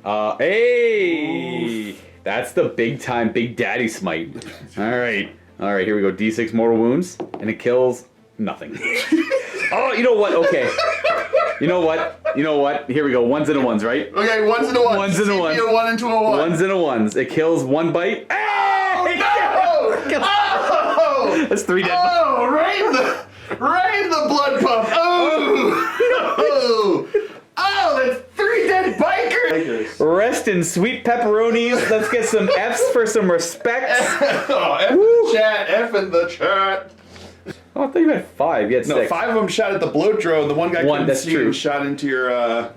Hey! Oof. That's the big time, big daddy smite. Alright, here we go. D6 mortal wounds, and it kills nothing. Oh, you know what? Okay. You know what? Here we go. Ones and a ones, right? Okay, ones and a ones. Ones and a ones. A 1 into a 1. Ones and a ones. It kills 1 bite. Hey! Oh, no! Oh! That's 3 dead. Oh, right in the blood pump. Oh! Oh, that's 3 dead bikers. Rest in sweet pepperonis. Let's get some Fs for some respect. Oh, F in the chat. F in the chat. Oh, I thought you had 5. You had 6. No, 5 of them shot at the blow and the one guy couldn't that's see true. and shot into your the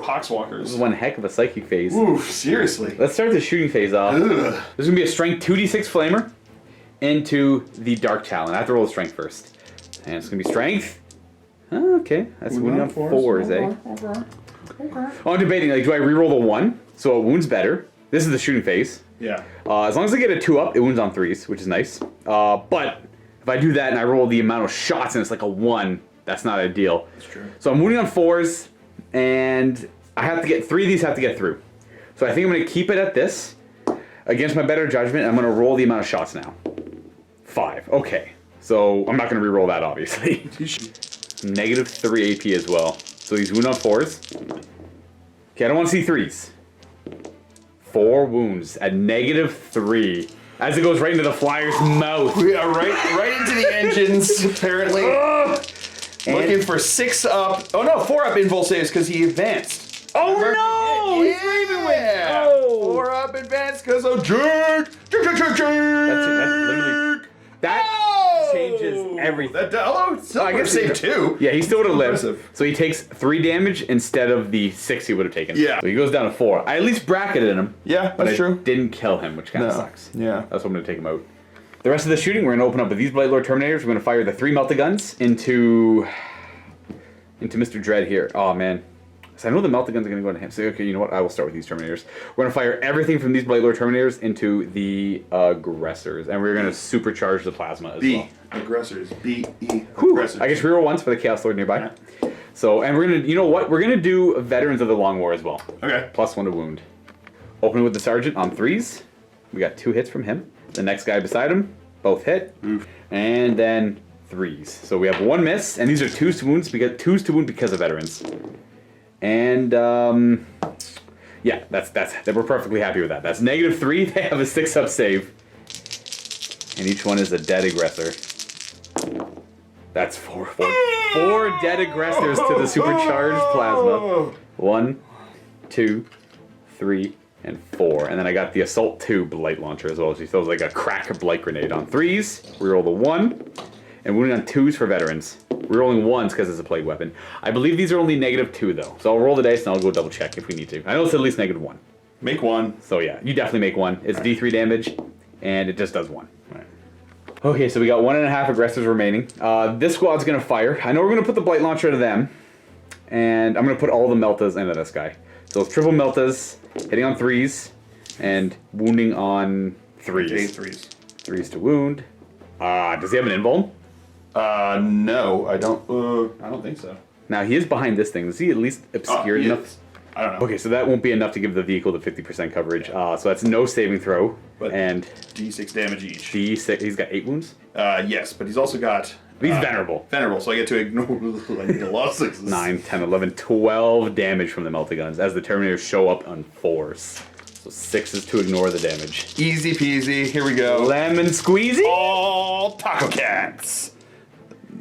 Poxwalkers. This is one heck of a psychic phase. Oof, seriously. Let's start the shooting phase off. Ugh. There's going to be a strength 2d6 flamer into the Dark Talon. I have to roll the strength first. And it's going to be strength. Oh, okay, that's wounding on 4s, eh? Okay. Oh, I'm debating, like, do I reroll the 1? So it wounds better. This is the shooting phase. Yeah. As long as I get a 2 up, it wounds on 3s, which is nice. But if I do that and I roll the amount of shots and it's like a 1, that's not ideal. That's true. So I'm wounding on 4s, and I have to get 3 of these have to get through. So I think I'm going to keep it at this. Against my better judgment, I'm going to roll the amount of shots now. 5. Okay. So I'm not going to re-roll that, obviously. -3 AP as well. So he's wounded on 4s. Okay, I don't want to see 3s. 4 wounds at -3. As it goes right into the flyer's mouth. Yeah, right into the engines, apparently. Looking for 6 up. Oh no, 4 up invul saves because he advanced. Oh no! Yeah. He's leaving with. Oh! 4 up advanced because of jerk. That's literally. That changes everything. I guess save 2. Yeah, he still would have lived. Impressive. So he takes 3 damage instead of the 6 he would have taken. Yeah. So he goes down to 4. I at least bracketed him. Yeah, but that's true. Didn't kill him, which kind of sucks. Yeah. That's why I'm going to take him out. The rest of the shooting, we're going to open up with these Blight Lord Terminators. We're going to fire the 3 Melt-A-Guns into Mr. Dread here. Oh, man. So I know the Melt-A-Guns are going to go into him. So, okay, you know what? I will start with these Terminators. We're going to fire everything from these Blight Lord Terminators into the Aggressors. And we're going to supercharge the Plasma as well. Aggressors. B-E. Aggressors. I guess reroll once for the Chaos Lord nearby. Yeah. So, and we're going to, you know what? We're going to do Veterans of the Long War as well. Okay. +1 to wound. Opening with the Sergeant on 3s. We got 2 hits from him. The next guy beside him, both hit. Oof. And then 3s. So we have 1 miss, and these are 2s to wounds. We got 2s to wound because of Veterans. And yeah, that's we're perfectly happy with that. That's -3. They have a 6 up save, and each one is a dead aggressor. That's 4 dead aggressors to the supercharged plasma. 1, 2, 3, and 4. And then I got the Assault 2 Blight Launcher as well. So he throws like a crack Blight Grenade on 3s. Reroll the 1. And wounding on 2s for Veterans. Rerolling 1s because it's a plague weapon. I believe these are only -2 though. So I'll roll the dice and I'll go double check if we need to. I know it's at least -1. Make 1. So yeah, you definitely make 1. It's D3 damage, and it just does 1. Right. Okay, so we got 1.5 aggressors remaining. This squad's gonna fire. I know we're gonna put the Blight Launcher to them, and I'm gonna put all the Meltas into this guy. So it's triple Meltas, hitting on 3s, and wounding on 3s. 3s. 3s to wound. Does he have an invuln? No, I don't think so. Now he is behind this thing. Is he at least obscured enough? Is. I don't know. Okay, so that won't be enough to give the vehicle the 50% coverage. So that's no saving throw. But and D6 damage each. D6. He's got 8 wounds. Yes, but he's also got. He's venerable. Venerable, so I get to ignore. I need a lot of 6s. 9, 10, 11, 12 damage from the Melt-A-Guns as the Terminators show up on 4s. So 6s to ignore the damage. Easy peasy. Here we go. Lemon squeezy. All Taco Cats.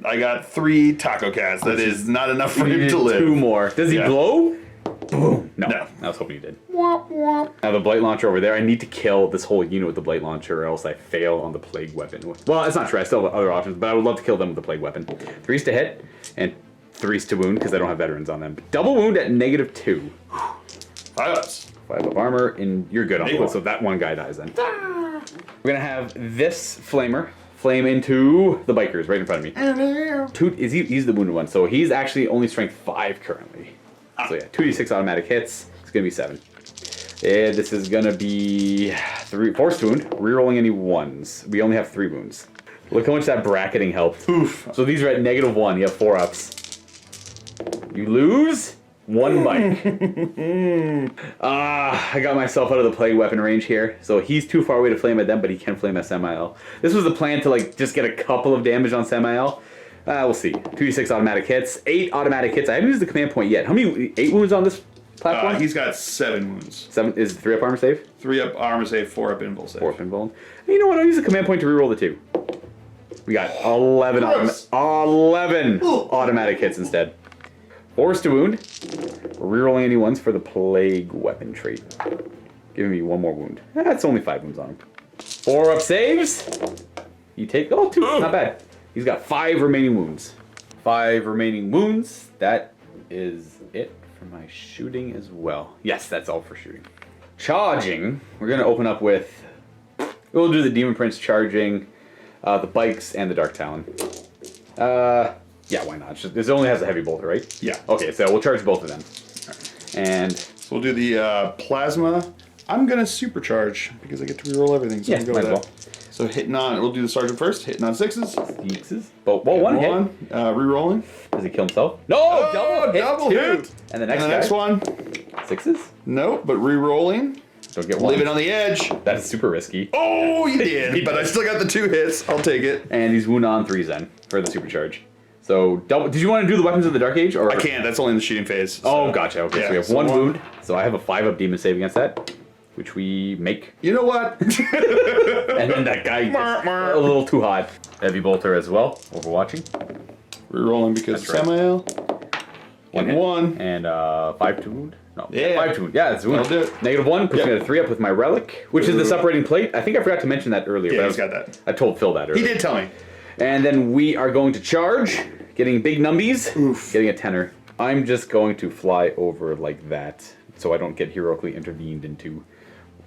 I got 3 taco cats. That is not enough for him to live. 2 more. Does he glow? Boom. No. No. I was hoping you did. I have a blight launcher over there. I need to kill this whole unit with the blight launcher, or else I fail on the plague weapon. Well, that's not true. I still have other options, but I would love to kill them with the plague weapon. 3s to hit and 3s to wound because I don't have veterans on them. Double wound at -2. 5 ups. 5 of armor, and you're good on Big wood, one. so that one guy dies then. We're gonna have this flamer flame into the bikers right in front of me. He's the wounded one, so he's actually only strength 5 currently. So yeah, 2d6 automatic hits. It's gonna be 7. And this is gonna be 3 forced wound, rerolling any 1s. We only have 3 wounds. Look how much that bracketing helped. Oof. So these are at -1. You have 4 ups. You lose 1 bike. I got myself out of the plague weapon range here. So he's too far away to flame at them, but he can flame at Semi-L. This was the plan to like just get a couple of damage on Semi-L. We'll see. 2d6 automatic hits, 8 automatic hits. I haven't used the command point yet. How many? 8 wounds on this platform? He's got 7 wounds. 7 is 3 up armor save? 3 up armor save, 4 up invul save. 4 up invuln. You know what? I'll use the command point to reroll the 2. We got 11 automatic hits instead. Force to wound. Rerolling any ones for the plague weapon trait. Giving me 1 more wound. That's only 5 wounds on him. 4 up saves. You take 2. Not bad. He's got 5 remaining wounds. 5 remaining wounds. That is it for my shooting as well. Yes, that's all for shooting. Charging. We're gonna open up with. We'll do the Demon Prince charging, the bikes, and the Dark Talon. Yeah, why not? This only has a heavy bolter, right? Yeah. Okay, so we'll charge both of them. And So we'll do the plasma. I'm gonna supercharge because I get to reroll everything. So yeah, I'm gonna might go as with that. So hitting on, we'll do the sergeant first. Hitting on 6s. Sixes. Well, one hit. Rerolling. Does he kill himself? No, double hit. hit. And the And the next one. 6s. Nope, but rerolling. Don't get one. Leave it on the edge. That is super risky. Oh, you did. But I still got the 2 hits. I'll take it. And he's wound on 3s then for the supercharge. So double. Did you want to do the weapons of the Dark Age? Or I can't. That's only in the shooting phase. So. Oh, gotcha. Okay, Yeah, so we have so 1 one. wound. So I have a 5 up demon save against that, which we make. You know what? And then that guy gets a little too hot. Heavy bolter as well. Overwatching. Rerolling because That's right. Semi-L. Hit. 1. And 5 to wound. No, Yeah. 5 to wound. Yeah, it's wound. That'll do it. -1 puts Yep. me at a 3 up with my relic, which is the separating plate. I think I forgot to mention that earlier. Yeah, but he's got that. I told Phil that earlier. He did tell me. And then we are going to charge, getting big numbies, getting a 10er. I'm just going to fly over like that, so I don't get heroically intervened into.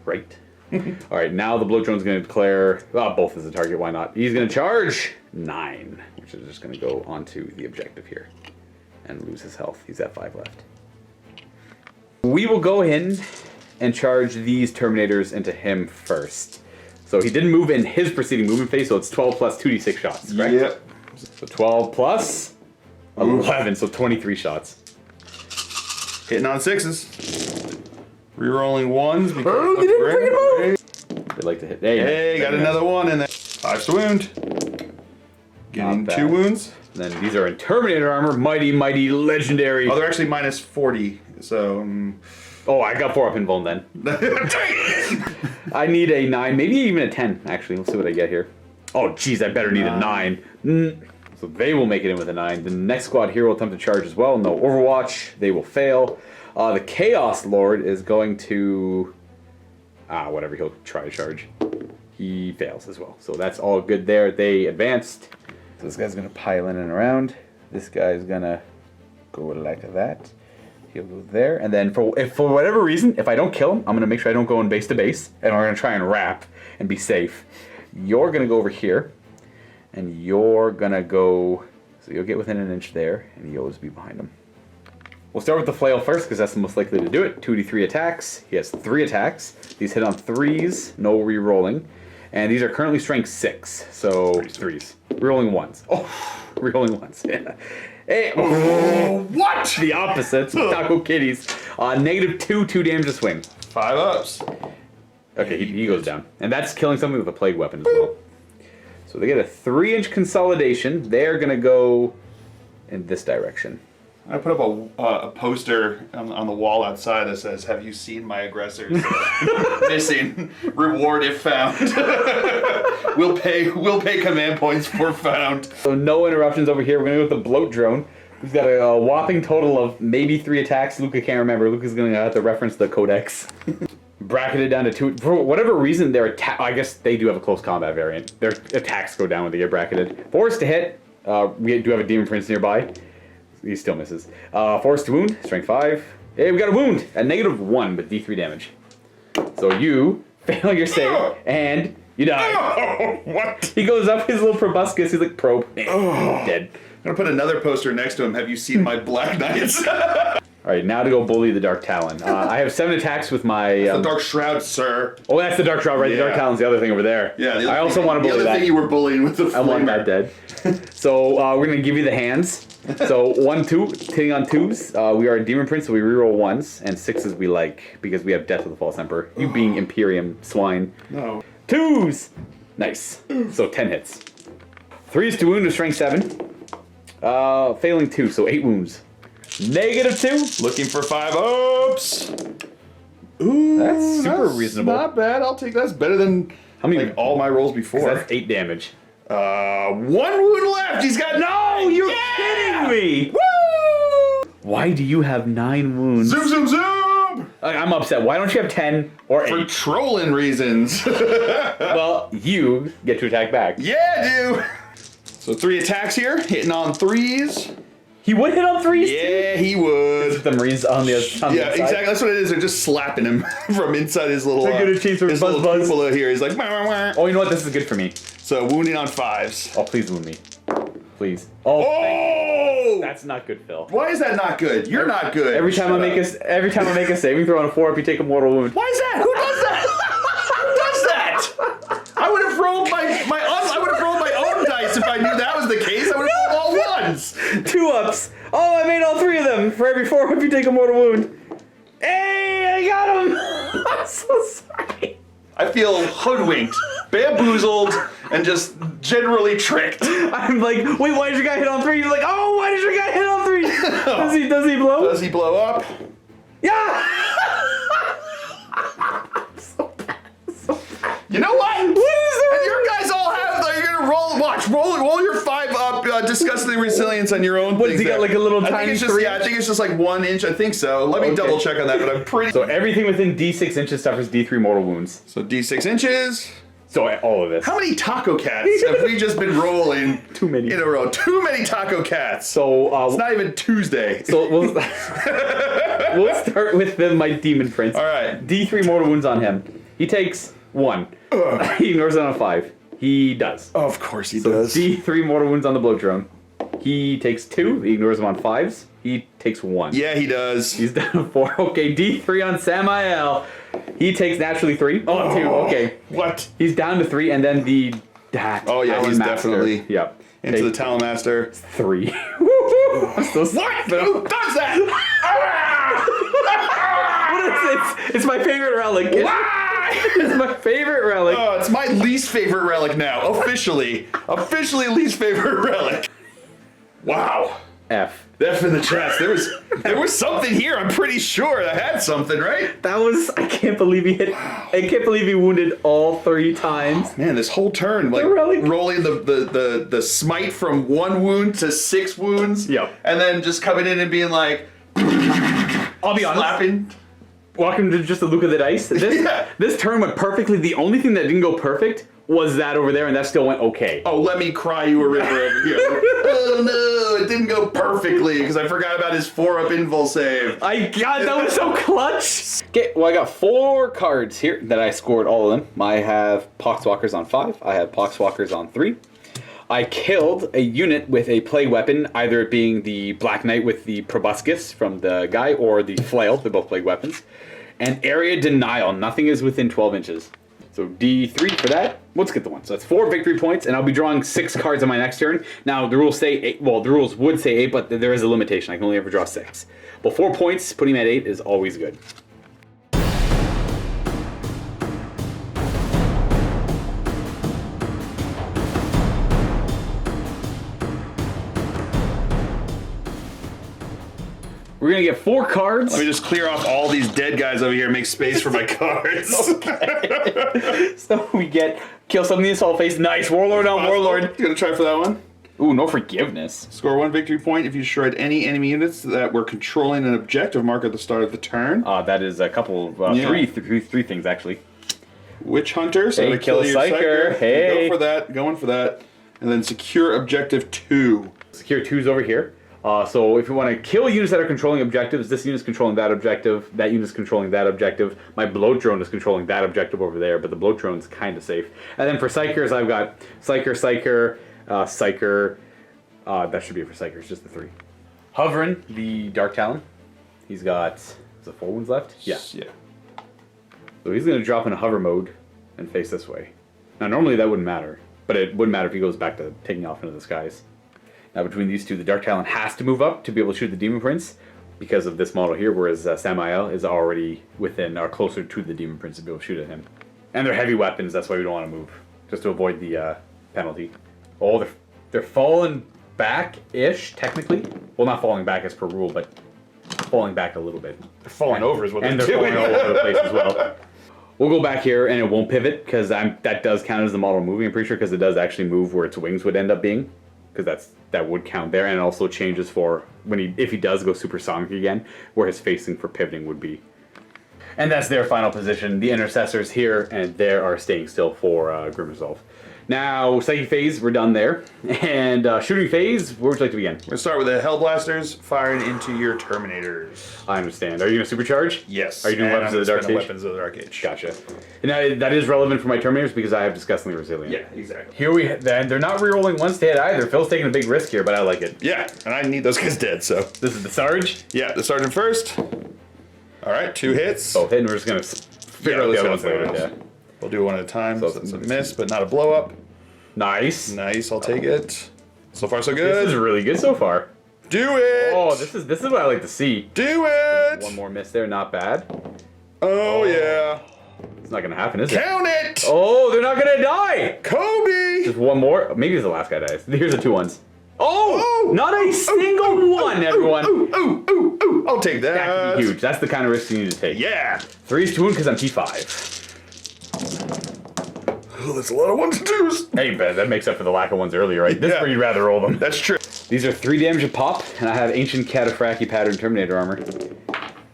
Right. All right, now the blow drone's going to declare, both as a target, why not? He's going to charge 9, which is just going to go onto the objective here and lose his health. He's at 5 left. We will go in and charge these Terminators into him first. So he didn't move in his preceding movement phase, so it's 12 plus 2d6 shots, correct? Yep. So 12 plus 11, so 23 shots. Hitting on 6s. Rerolling 1s. Because Oh, of you didn't brain. bring him up! They like to hit. Hey, got another 1 in there. 5 to wound. Getting Not 2 bad. wounds. Then these are in Terminator armor, mighty, mighty, legendary. Oh, they're actually minus 40. So. Oh, I got 4 up in Vuln then. I need a 9, maybe even a 10, actually. Let's see what I get here. Oh, jeez, I better need a 9. So they will make it in with a 9. The next squad here will attempt to charge as well. No Overwatch. They will fail. The Chaos Lord is going to... whatever, he'll try to charge. He fails as well. So that's all good there. They advanced. So this guy's going to pile in and around. This guy's going to go like that. He'll go there, and then for whatever reason, if I don't kill him, I'm going to make sure I don't go in base to base, and we're going to try and wrap and be safe. You're going to go over here, and you're going to go, so you'll get within an inch there, and you'll just be behind him. We'll start with the flail first, because that's the most likely to do it. 2d3 attacks. He has 3 attacks. These hit on 3s, no re-rolling. And these are currently strength 6, so 3s. Re-rolling 1s. Oh, re-rolling 1s, yeah. Hey, What? the opposite. Taco Kitties. -2, 2 damage to swing. 5 ups. Okay, he goes down. And that's killing something with a plague weapon as well. So they get a 3-inch consolidation. They're going to go in this direction. I put up a poster on the wall outside that says, "Have you seen my aggressors? Missing. Reward if found. We'll pay command points for found." So no interruptions over here. We're gonna go with the bloat drone. He's got a whopping total of maybe 3 attacks. Luka can't remember. Luka's gonna have to reference the codex. Bracketed down to 2. For whatever reason, I guess they do have a close combat variant. Their attacks go down when they get bracketed. Force to hit. We do have a Demon Prince nearby. He still misses. Force to wound. Strength 5. Hey, we got a wound at -1 with D3 damage. So you fail your save and you die. Oh, what? He goes up his little proboscis. He's like, probe. Dead. I'm gonna put another poster next to him. Have you seen my Black Knights? All right, now to go bully the Dark Talon. I have 7 attacks with my... the Dark Shroud, sir. Oh, that's the Dark Shroud, right? Yeah. The Dark Talon's the other thing over there. Yeah, I also want to bully that. The other thing you were bullying with the flamer. I want that dead. So we're going to give you the hands. So 1, 2, hitting on 2s. We are a Demon Prince, so we reroll 1s, and 6s we like, because we have Death of the False Emperor. You being Imperium swine. No. 2s! Nice. So 10 hits. 3s to wound with strength 7. Failing 2, so 8 wounds. -2. Looking for 5 oops. Ooh, That's super reasonable. Not bad. I'll take that. That's better than How many? like all my rolls before. That's 8 damage. 1 wound left. He's got No, you're kidding me! Woo! Why do you have 9 wounds? Zoom, zoom, zoom. I'm upset. Why don't you have 10 or 8? For trolling reasons. Well, you get to attack back. Yeah, dude. So 3 attacks here, hitting on 3s. He would hit on 3s? Yeah, he would. The Marines on the Yeah, inside. exactly. That's what it is. They're just slapping him from inside his little. They're gonna change from his buzz little buzz. cupola here. He's like, wah, wah, wah. Oh, you know what? This is good for me. So wounding on 5s. Oh, please wound me. Please. Oh, Oh! that's not good, Phil. Why is that not good? You're not good. Every time I make a saving throw on a 4, if you take a mortal wound. Why is that? Who does that? Who does that? I would have rolled I would have rolled my own dice if I knew that was the case. I would have rolled all 1s. 2 ups. Oh, I made all 3 of them. For every 4 if you take a mortal wound. Hey, I got him. I'm so sorry. I feel hoodwinked, bamboozled, and just generally tricked. I'm like, wait, why did your guy hit on 3? You're like, oh, why did your guy hit on 3? Does he blow? Does he blow up? Yeah! You know what? What is there? And your guys all have. You're gonna roll your 5 up, disgusting resilience on your own. What, does he got like a little I tiny think it's just, 3? I think it's just like 1 inch. I think so. Let me Okay. double check on that, but I'm pretty. So everything within D6 inches suffers D3 mortal wounds. So D6 inches. So all of this. How many taco cats have we just been rolling? Too many. In a row. Too many taco cats. So It's not even Tuesday. so we'll start with my Demon Prince. All right. D3 mortal wounds on him. He takes 1. He ignores it on a 5. He does. Of course he So does. D3 mortal wounds on the bloat drone. He takes 2. He ignores them on 5s. He takes 1. Yeah, he does. He's down to 4. Okay, D3 on Samael. He takes naturally 3. Oh, 2. Okay. What? He's down to 3, and then the Oh, yeah, he's Talon Master. definitely Yep. into the Talon Master. 3. I'm so sorry. Who does that? What is it? It's my favorite relic. Why? It's my favorite relic. Oh, it's my least favorite relic now. Officially least favorite relic. Wow. F. F in the chest. There was something here. I'm pretty sure I had something, right? That was. I can't believe he hit. I can't believe he wounded all 3 times. Man, this whole turn, like relic. rolling the smite from 1 wound to 6 wounds. Yep. And then just coming in and being like, I'll be honest. slapping. Welcome to just the Luka the dice. This turn went perfectly. The only thing that didn't go perfect was that over there, and that still went okay. Oh, let me cry you a river over here. Oh no, it didn't go perfectly because I forgot about his 4-up invul save. God, that was so clutch. Okay, well, I got 4 cards here that I scored all of them. I have Poxwalkers on 5. I have Poxwalkers on 3. I killed a unit with a plague weapon, either it being the Black Knight with the proboscis from the guy or the flail. They're both plague weapons. And area denial. Nothing is within 12 inches. So D3 for that. Let's get the 1. So that's 4 victory points, and I'll be drawing 6 cards on my next turn. Now, the rules say 8. Well, the rules would say 8, but there is a limitation. I can only ever draw 6. But 4 points, putting him at 8 is always good. We're gonna get 4 cards. Let me just clear off all these dead guys over here and make space for my cards. So we get kill something in the assault phase. Nice, Warlord on Warlord. You gonna try for that one? Ooh, no forgiveness. Score 1 victory point if you destroyed any enemy units that were controlling an objective mark at the start of the turn. That is a couple, three things actually. Witch Hunter, so Hey, kill your Psyker. Hey. Go for that, going for that. And then secure objective 2. Secure 2's over here. So if you want to kill units that are controlling objectives, this unit's controlling that objective, that unit's controlling that objective, my bloat drone is controlling that objective over there, but the bloat drone's kind of safe. And then for Psychers, I've got Psyker, Psyker, that should be it for Psychers, just the 3. Hovering, the Dark Talon, he's got, is it 4 wounds left? Yeah. Yeah. So he's going to drop in a hover mode and face this way. Now normally that wouldn't matter, but it wouldn't matter if he goes back to taking off into the skies. Now between these two, the Dark Talon has to move up to be able to shoot the Demon Prince because of this model here, whereas Samael is already within or closer to the Demon Prince to be able to shoot at him. And they're heavy weapons, that's why we don't want to move, just to avoid the penalty. Oh, they're falling back-ish, technically. Well, not falling back as per rule, but falling back a little bit. They're falling over is what And they're they're doing. falling all over the place as well. We'll go back here and it won't pivot because that does count as the model moving, I'm pretty sure, because it does actually move where its wings would end up being. Because that would count there, and it also changes for if he does go supersonic again, where his facing for pivoting would be. And that's their final position. The intercessors here and there are staying still for Grim Resolve. Now, psychic phase, we're done there. And shooting phase, where would you like to begin? We're going to start with the Hellblasters firing into your Terminators. I understand. Are you going to supercharge? Yes. Are you doing Weapons of the Dark Age? Weapons of the Dark Age. Gotcha. Now, that is relevant for my Terminators because I have Disgustingly Resilient. Yeah, exactly. Here they're not rerolling once to hit either. Phil's taking a big risk here, but I like it. Yeah, and I need those guys dead, so. This is the Sarge. Yeah, the Sergeant first. All right, 2 hits. Both hit, and we're just going to figure out the other ones later. Yeah. We'll do one at a time. So So that's a miss, but not a blow up. Nice. Nice, I'll take it. So far, so This good. is really good so far. Do it! Oh, this is what I like to see. Do it! One more miss there, not bad. Oh, yeah. It's not gonna happen, is it? Count it! Oh, they're not gonna die! Kobe! Just one more. Maybe it's the last guy dies. Here's the 2 ones. Oh! Not a single one, everyone! Ooh, I'll take that. That could be huge. That's the kind of risk you need to take. Yeah. 3's 2 because I'm T5. Oh, that's a lot of 1s and 2s. Hey, but that makes up for the lack of ones earlier, right? This is Yeah. where you'd rather roll them. That's true. These are 3 damage a pop, and I have Ancient Cataphractii Pattern Terminator armor.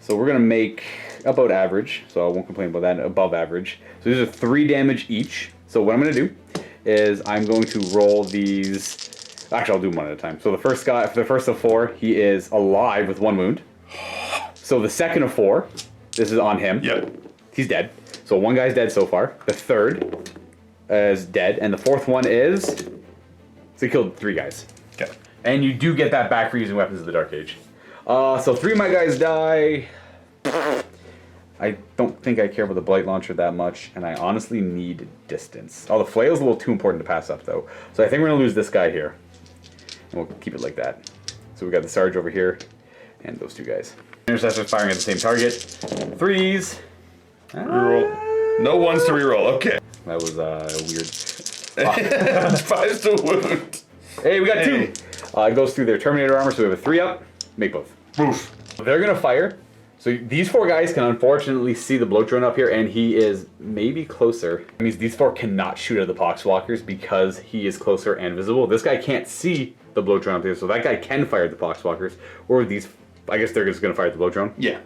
So we're gonna make about average, so I won't complain about that, above average. So these are 3 damage each. So what I'm gonna do is I'm going to roll these, actually I'll do them one at a time. So the first guy, for the first of 4, he is alive with 1 wound. So the second of 4, this is on him. Yep. He's dead. So 1 guy's dead so far. The third is dead, and the 4th one is, so he killed 3 guys. Okay. And you do get that back for using Weapons of the Dark Age. So 3 of my guys die. I don't think I care about the Blight Launcher that much, and I honestly need distance. Oh, the Flail's a little too important to pass up, though. So I think we're going to lose this guy here. And we'll keep it like that. So we got the Sarge over here, and those 2 guys. Intercessors firing at the same target. 3s. Reroll. No 1s to reroll. Okay. That was weird. 5s to wound. Hey, we got 2. It goes through their Terminator armor, so we have a 3 up. Make both. Oof. They're gonna fire. So these 4 guys can unfortunately see the bloat drone up here, and he is maybe closer. That means these 4 cannot shoot at the Poxwalkers because he is closer and visible. This guy can't see the bloat drone up here, so that guy can fire at the Poxwalkers. Or these, I guess they're just gonna fire at the bloat drone. Yeah.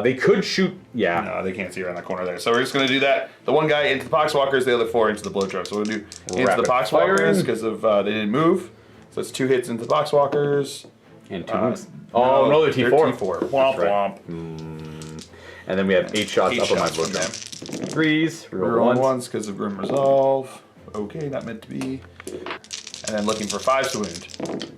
They could shoot, yeah. No, they can't see around that corner there. So we're just going to do that. The 1 guy into the Poxwalkers, the other 4 into the blow truck. So we'll do into Rapid the Poxwalkers firing. because of they didn't move. So it's 2 hits into the Poxwalkers. And 2 moves. Oh, no, they're they're T4. T4. Womp right. womp. And then we have 8 shots 8 up on my shots bloat from drone. them. 3s, We're reroll on 1s. 1s because of Grim Resolve. Okay, not meant to be. And then looking for 5s to wound.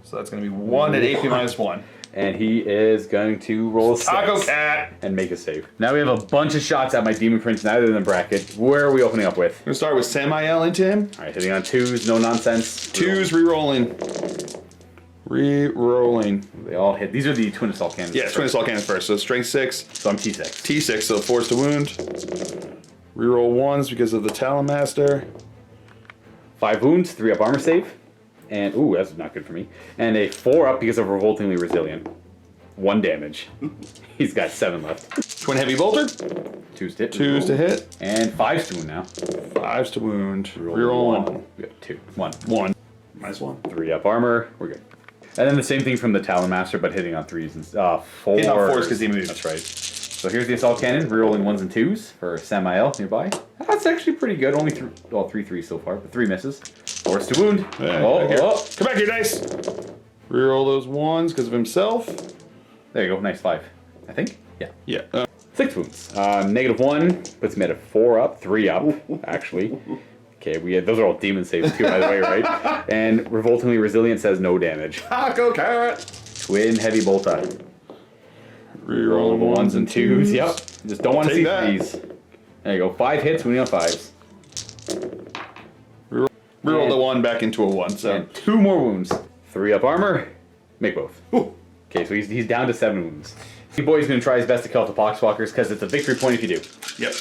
So that's going to be 1 at AP minus 1. And he is going to roll a 6. Taco Cat. And make a save. Now we have a bunch of shots at my Demon Prince, neither in the bracket. Where are we opening up with? We're going to start with Samael into him. Alright, hitting on 2s, no nonsense. 2s, re-rolling. Re-rolling. They all hit. These are the twin assault cannons. Yeah, twin assault cannons first. So strength 6. So I'm T6. T6, so 4s to wound. Reroll 1s because of the Talon Master. 5 wounds, 3 up armor save. And, ooh, that's not good for me. And a 4 up because of Revoltingly Resilient. 1 damage. He's got 7 left. Twin heavy bolter. 2's to hit. 2's to hit. And 5's to wound now. 5's to wound. Reroll 1. We got 2. 1. 1. -1. 3 up armor. We're good. And then the same thing from the Talon Master, but hitting on 3s and 4s. Hitting on 4s because he moved. That's right. So here's the assault cannon, rerolling 1s and 2s for Samael nearby. That's actually pretty good. Only 3 3s so far, but 3 misses. 4's to wound. Oh. Come back here, dice. Reroll those 1s because of himself. There you go. Nice 5. I think. Yeah. Yeah. 6 wounds. -1 puts me at a 4 up, 3 up actually. Okay, those are all demon saves too, by the way, right? And Revoltingly Resilient says no damage. Taco carrot. Twin heavy bolter. Reroll the 1s and 2s. Yep. Just don't want to see 3s. There you go. 5 hits, wounding on 5s. Reroll the 1 back into a 1. So And 2 more wounds. 3 up armor. Make both. Okay, so he's down to 7 wounds. The boy's gonna try his best to kill the Poxwalkers because it's a victory point if you do. Yep.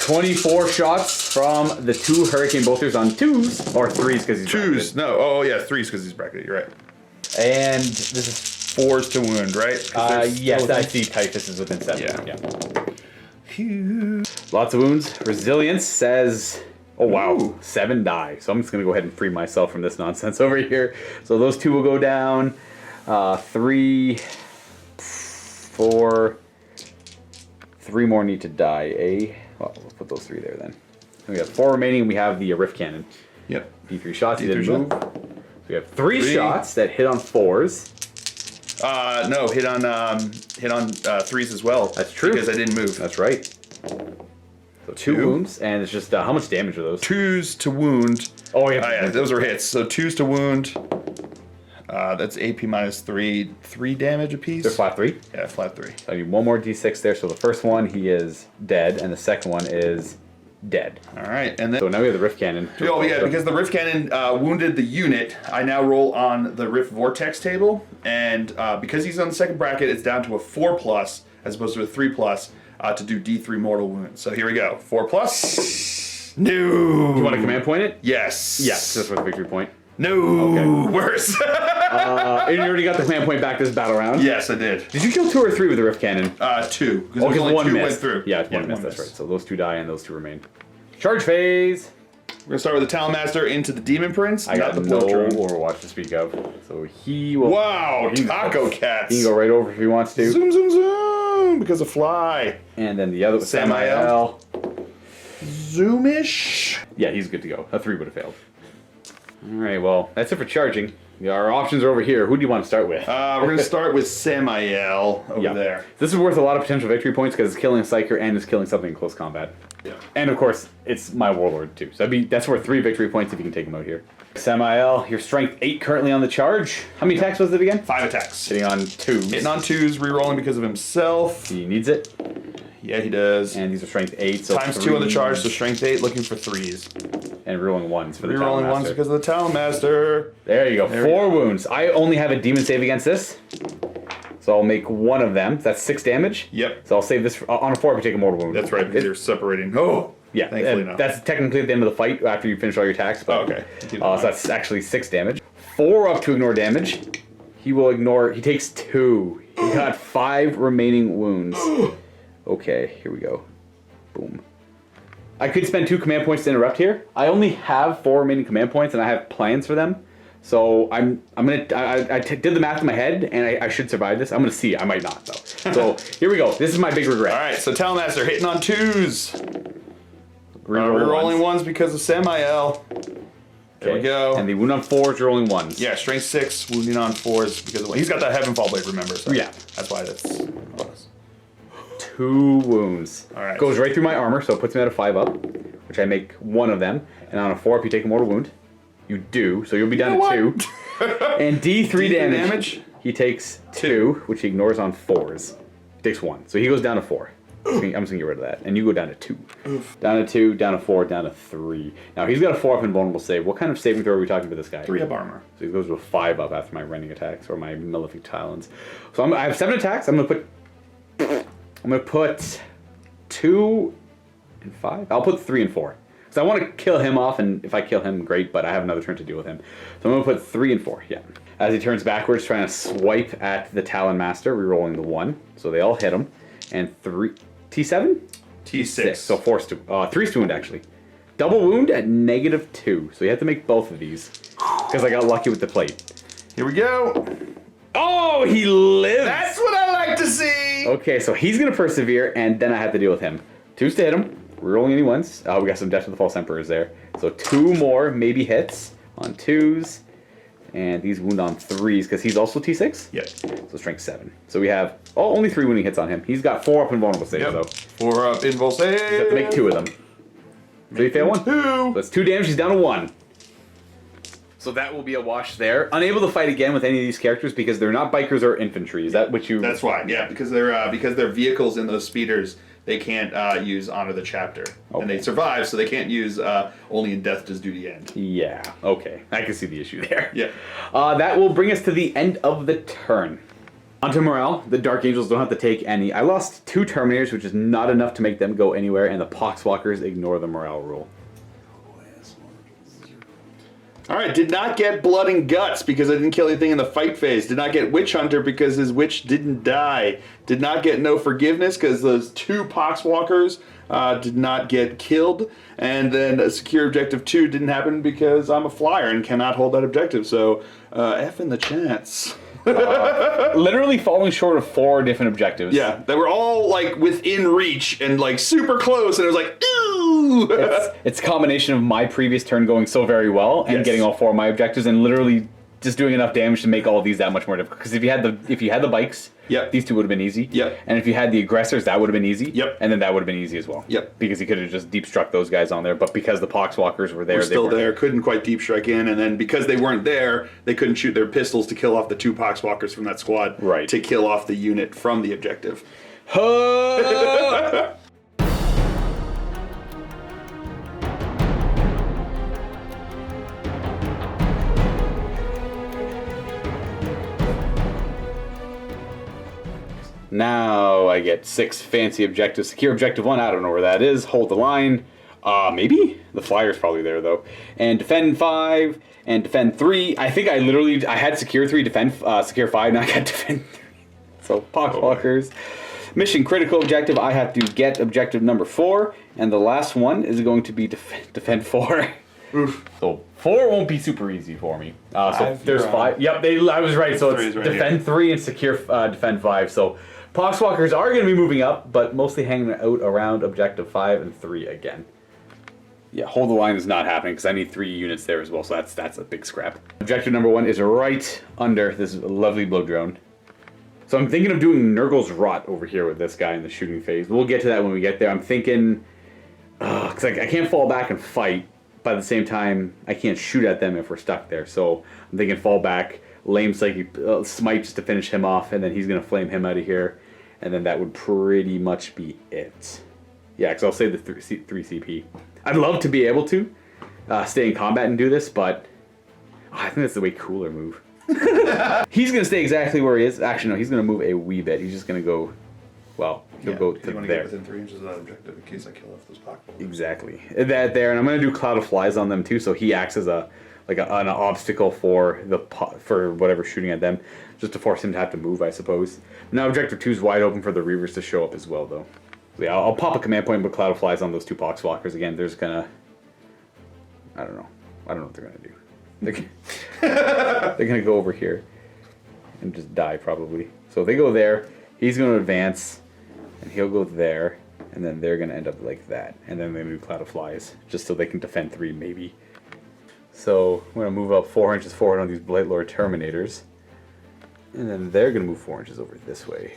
24 shots from the 2 Hurricane Bolters on 2s, or 3s because he's 2s. No. Oh yeah, 3s because he's bracketed. You're right. And this is 4s to wound, right? yes, I see Typhus is within 7. Yeah. Yeah. Lots of wounds. Resilience says, oh wow, Ooh. 7 die. So I'm just gonna go ahead and free myself from this nonsense over here. So those 2 will go down. 3, 4, 3 more need to die. Well, we'll put those 3 there then. We have 4 remaining. We have the Rift Cannon. Yep. D3 shots. He D3 didn't move. So we have 3 shots that hit on 4s. No, hit on 3s as well. That's true. Because I didn't move. That's right. So 2 wounds, and it's just how much damage are those? 2s to wound. Oh yeah, Yeah, those are hits. So 2s to wound. That's AP -3, 3 damage apiece. They're flat 3. Yeah, flat 3. So I need 1 more d6 there. So the first one he is dead, and the second one is dead. All right, and then. So now we have the Rift Cannon. Oh yeah, because the Rift Cannon wounded the unit, I now roll on the Rift Vortex table, and because he's on the second bracket, it's down to a 4+ as opposed to a 3+ to do D3 mortal wounds. So here we go, 4+. No. You want to command point it? Yes. Yes, that's for the victory point. No. Okay. Worse. And you already got the command point back this battle round. Yes, I did. Did you kill 2 or 3 with the Rift Cannon? 2. Because only one 2 missed. went through. Yeah, one missed. That's right. So those 2 die and those 2 remain. Charge phase. We're gonna start with the Talon Master into the Demon Prince. I got the no Portrait. Overwatch to speak of, so he will. Wow, he can taco go, cats. He can go right over if he wants to. Zoom, zoom, zoom, because of fly. And then the other was Samael. Zoomish. Yeah, he's good to go. A 3 would have failed. All right, well, that's it for charging. Our options are over here. Who do you want to start with? We're gonna start with Samael over there. This is worth a lot of potential victory points because it's killing a Psyker and it's killing something in close combat. Yeah. And of course, it's my Warlord too. So that's worth 3 victory points if you can take him out here. Samael, your strength 8 currently on the charge. How many attacks was it again? 5 attacks. Hitting on 2s. Hitting on 2s, rerolling because of himself. He needs it. Yeah, he does. And these are strength 8. So times 2 on the charge, so strength 8, looking for 3s. And rerolling 1s for the Talon Rerolling Master. 1s because of the Talon Master. There you go. There 4 wounds. I only have a demon save against this. So I'll make 1 of them. That's 6 damage. Yep. So I'll save this on a 4 if you take a mortal wound. That's right, because you're separating. Oh! Yeah, Thankfully not. that's technically at the end of the fight after you finish all your attacks. But, okay. So that's actually 6 damage. 4 up to ignore damage. He will ignore. He takes 2. He got 5 remaining wounds. Okay, here we go. Boom. I could spend 2 command points to interrupt here. I only have 4 remaining command points, and I have plans for them. So I did the math in my head, and I should survive this. I'm gonna see. I might not though. So here we go. This is my big regret. All right, so Talon Master hitting on 2s. Rerolling Rerolling 1s because of Samael. There we go. And the wound on 4s, rolling 1s. Yeah, strength 6, wounding on 4s because of he's got that Heavenfall Blade, remember? So Yeah. That's why that's. 2 wounds. All right. Goes right through my armor, so it puts me at a 5 up, which I make 1 of them. And on a 4 up, you take a mortal wound. You do, so you'll be down to 2. And D3 damage. He takes 2, which he ignores on 4s. He takes 1, so he goes down to 4. I'm just gonna get rid of that, and you go down to 2. Oof. Down to 2, down to 4, down to 3. Now he's got a 4 up invulnerable save. What kind of saving throw are we talking about this guy? 3 up armor. So he goes to a 5 up after my rending attacks or my malefic talons. So I have 7 attacks. I'm gonna put 2 and 5. I'll put 3 and 4. Because I want to kill him off, and if I kill him, great, but I have another turn to deal with him. So I'm going to put 3 and 4, yeah. As he turns backwards, trying to swipe at the Talon Master, rerolling the 1. So they all hit him. And 3... T7? T6. So 3 wound, actually. Double wound at -2. So you have to make both of these. Because I got lucky with the plate. Here we go. Oh, he lives! That's what I like to see. Okay, so he's going to persevere, and then I have to deal with him. 2s to hit him. Rerolling any ones. We got some Death of the False Emperors there. So 2 more, maybe hits on 2s. And these wound on 3s, because he's also T6? Yep. So strength 7. So we have, only 3 wounding hits on him. He's got 4 up invulnerable saves, though. 4 up invul save. You have to make 2 of them. So you fail 1. 2. So that's 2 damage, he's down to 1. So that will be a wash there. Unable to fight again with any of these characters because they're not bikers or infantry. Is that what you... That's why, yeah, because they're vehicles in those speeders. They can't use Honor the Chapter. Okay. And they survive, so they can't use Only in Death Does Duty End. Yeah, okay. I can see the issue there. Yeah. That will bring us to the end of the turn. Onto morale. The Dark Angels don't have to take any. I lost 2 Terminators, which is not enough to make them go anywhere, and the Poxwalkers ignore the morale rule. Alright, did not get Blood and Guts because I didn't kill anything in the fight phase. Did not get Witch Hunter because his witch didn't die. Did not get No Forgiveness because those 2 Poxwalkers did not get killed. And then Secure Objective 2 didn't happen because I'm a flyer and cannot hold that objective. So, F in the chance. Literally falling short of 4 different objectives. Yeah, they were all like within reach and like super close, and it was like, ooh! It's a combination of my previous turn going so very well and getting all 4 of my objectives and literally just doing enough damage to make all of these that much more difficult. Because if you had the bikes, these 2 would have been easy. Yep. And if you had the aggressors, that would have been easy. Yep. And then that would have been easy as well. Yep. Because you could have just deep struck those guys on there, but because the Poxwalkers were there, They were still there, couldn't quite deep strike in, and then because they weren't there, they couldn't shoot their pistols to kill off the 2 Poxwalkers from that squad. Right. To kill off the unit from the objective. Now I get 6 fancy objectives. Secure objective 1, I don't know where that is. Hold the line. Maybe? The flyer's probably there, though. And defend 5, and defend 3. I think I had secure 3, defend secure 5, now I got defend 3. So, Poxwalkers. Mission critical objective, I have to get objective number 4, and the last one is going to be defend 4. Oof. So 4 won't be super easy for me. So there's 5. Yep, I was right. So it's right defend 3 and secure defend 5. So Poxwalkers are going to be moving up, but mostly hanging out around objective 5 and 3 again. Yeah, hold the line is not happening because I need 3 units there as well. So that's a big scrap. Objective number 1 is right under this lovely blow drone. So I'm thinking of doing Nurgle's Rot over here with this guy in the shooting phase. We'll get to that when we get there. I'm thinking, because I can't fall back and fight. But at the same time, I can't shoot at them if we're stuck there. So I'm thinking fall back, lame psychic smite just to finish him off, and then he's going to flame him out of here. And then that would pretty much be it. Yeah, because I'll save the 3 CP. I'd love to be able to stay in combat and do this, but I think that's the way cooler move. He's going to stay exactly where he is. Actually, no, he's going to move a wee bit. He's just going to go, well, he'll go to want to there. get within 3 inches of that objective in case I kill off those Poxwalkers. Exactly. That there, and I'm going to do Cloud of Flies on them too, so he acts as an obstacle for whatever shooting at them, just to force him to have to move, I suppose. Now objective 2 is wide open for the Reavers to show up as well, though. So yeah, I'll pop a command point and put Cloud of Flies on those 2 Poxwalkers. Again, there's gonna... I don't know what they're gonna do. They're gonna go over here and just die, probably. So if they go there, he's gonna advance, and he'll go there, and then they're gonna end up like that. And then they're gonna do Cloud of Flies, just so they can defend 3, maybe. So I'm gonna move up 4 inches forward on these Blightlord Terminators. And then they're gonna move 4 inches over this way.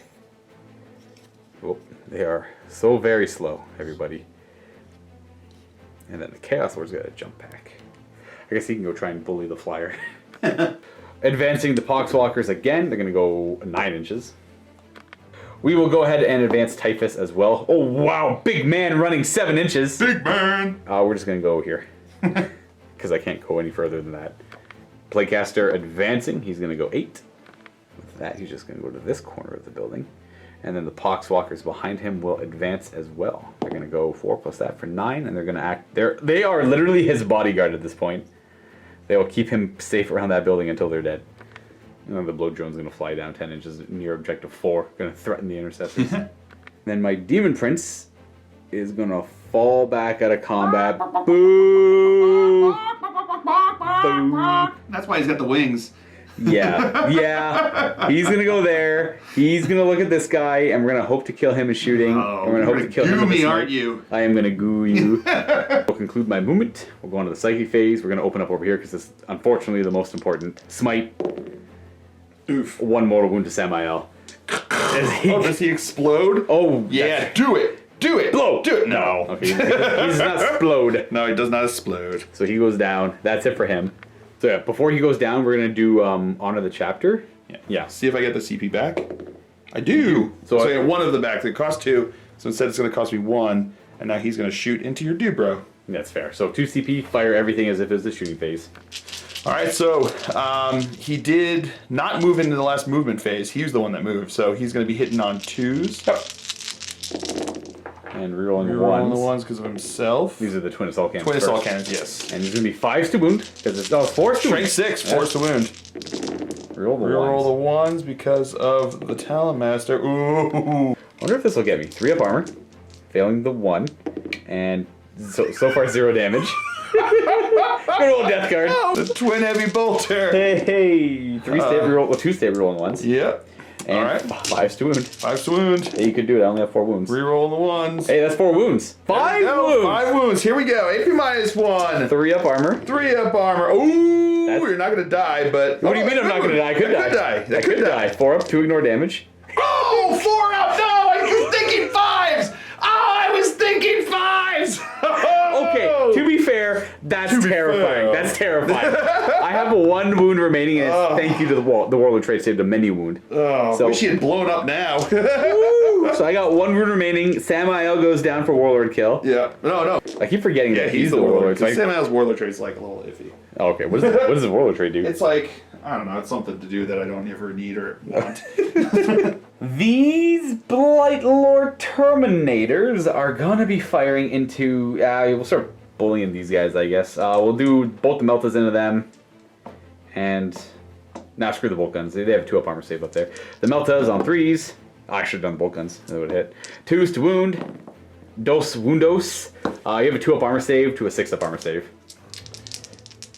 Oh, they are so very slow, everybody. And then the Chaos Lord's got to jump back. I guess he can go try and bully the flyer. Advancing the Poxwalkers again, they're going to go 9 inches. We will go ahead and advance Typhus as well. Oh, wow, big man running 7 inches. Big man! We're just going to go here. Because I can't go any further than that. Playcaster advancing, he's going to go 8. With that, he's just going to go to this corner of the building. And then the Poxwalkers behind him will advance as well. They're going to go 4 plus that for 9, and they're going to act... They are literally his bodyguard at this point. They will keep him safe around that building until they're dead. And then the blow drone's going to fly down 10 inches near objective 4. Going to threaten the intercessors. Then my Demon Prince is going to fall back out of combat. Boo! Boo! That's why he's got the wings. Yeah. He's gonna go there. He's gonna look at this guy, and we're gonna hope to kill him in shooting. Oh, and we're gonna hope to kill him. Goo me, snipe. aren't you? I am gonna goo you. We'll conclude my movement. We'll go on to the psychic phase. We're gonna open up over here because it's unfortunately the most important. Smite. Oof. 1 mortal wound to Samael. Oh, does he explode? Oh, yeah. Do it. Do it. Blow. Do it. No. Okay, he does not explode. No, he does not explode. So he goes down. That's it for him. So yeah, before he goes down, we're gonna do honor the chapter. Yeah. See if I get the CP back. I do. So I get 1 of the back. It cost 2. So instead, it's going to cost me 1. And now he's going to shoot into your dude, bro. That's fair. So 2 CP, fire everything as if it's the shooting phase. All right. So he did not move into the last movement phase. He was the one that moved. So he's going to be hitting on 2s. And rerolling the Rerolling ones. the ones because of himself. These are the twin assault cannons. Twin assault first. cannons, yes. And he's gonna be 5s to wound because it's 4s to wound. Strength 6, force to wound. Reroll the Reroll the ones. ones because of the Talon Master. Ooh. Wonder if this will get me 3 up armor, failing the 1, and so far 0 damage. Good old death card. Oh, the twin heavy bolter. Hey, 3 stable roll, well 2 stable rolling ones. Yep. And all right. 5s to wound. 5 to wound. Hey, you could do it. I only have 4 wounds. Reroll the ones. Hey, that's 4 wounds. 5 wounds. 5 wounds. Here we go. AP -1. 3 up armor. 3 up armor. Ooh, you're not gonna die, but What do you mean I'm not gonna die? I could die. I could die. 4 up, 2 ignore damage. Oh, 4 up. No, I was thinking 5s. Oh, I was thinking 5s. Okay, to be fair, that's terrifying. That's terrifying. I have 1 wound remaining, and it's thank you to the Warlord trait saved a many wound. Oh, so, wish he had blown up now. So I got 1 wound remaining. Samael goes down for Warlord kill. Yeah. No. I keep forgetting that He's the Warlord. So Samael's Warlord trait's like a little iffy. Oh, okay, what does the Warlord trait do? It's like, I don't know, it's something to do that I don't ever need or want. These Blight Lord Terminators are gonna be firing into. We'll start bullying these guys, I guess. We'll do both the Meltas into them, and now screw the bolt guns. They have 2 up armor save up there. The Meltas on 3s. I should have done bolt guns. That would hit. 2s to wound. Dos woundos. You have a 2 up armor save to a 6 up armor save.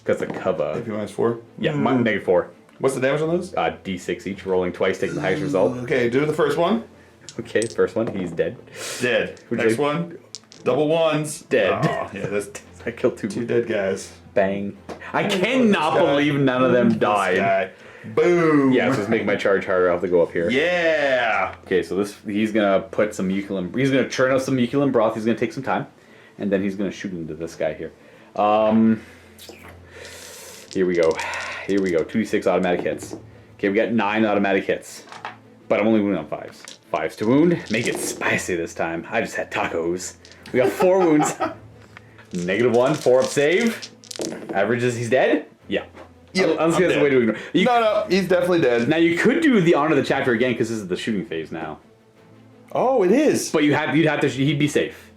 Because the cover. AP -4. Yeah, -4. What's the damage on those? D6 each, rolling twice, taking the highest result. Okay, do the first one. Okay, first one, he's dead. Dead. Would you Next like- one. Double ones. Dead. Oh, yeah, that's I killed 2. 2 dead guys. Bang. I cannot believe none of them This died. guy. Boom. Yeah, so let's make my charge harder. I'll have to go up here. Yeah. Okay, so he's gonna put some Euculin. He's gonna churn out some Euculin broth. He's gonna take some time, and then he's gonna shoot into this guy here. Here we go. 2d6 automatic hits. Okay, we got 9 automatic hits, but I'm only wounded on 5s. 5s to wound. Make it spicy this time. I just had tacos. We got 4 wounds. -1. 4 up save. Averages. He's dead. Yeah. Yep, I'm just gonna way to ignore. No, he's definitely dead. Now you could do the honor the chapter again because this is the shooting phase now. Oh, it is. But you'd have to. He'd be safe.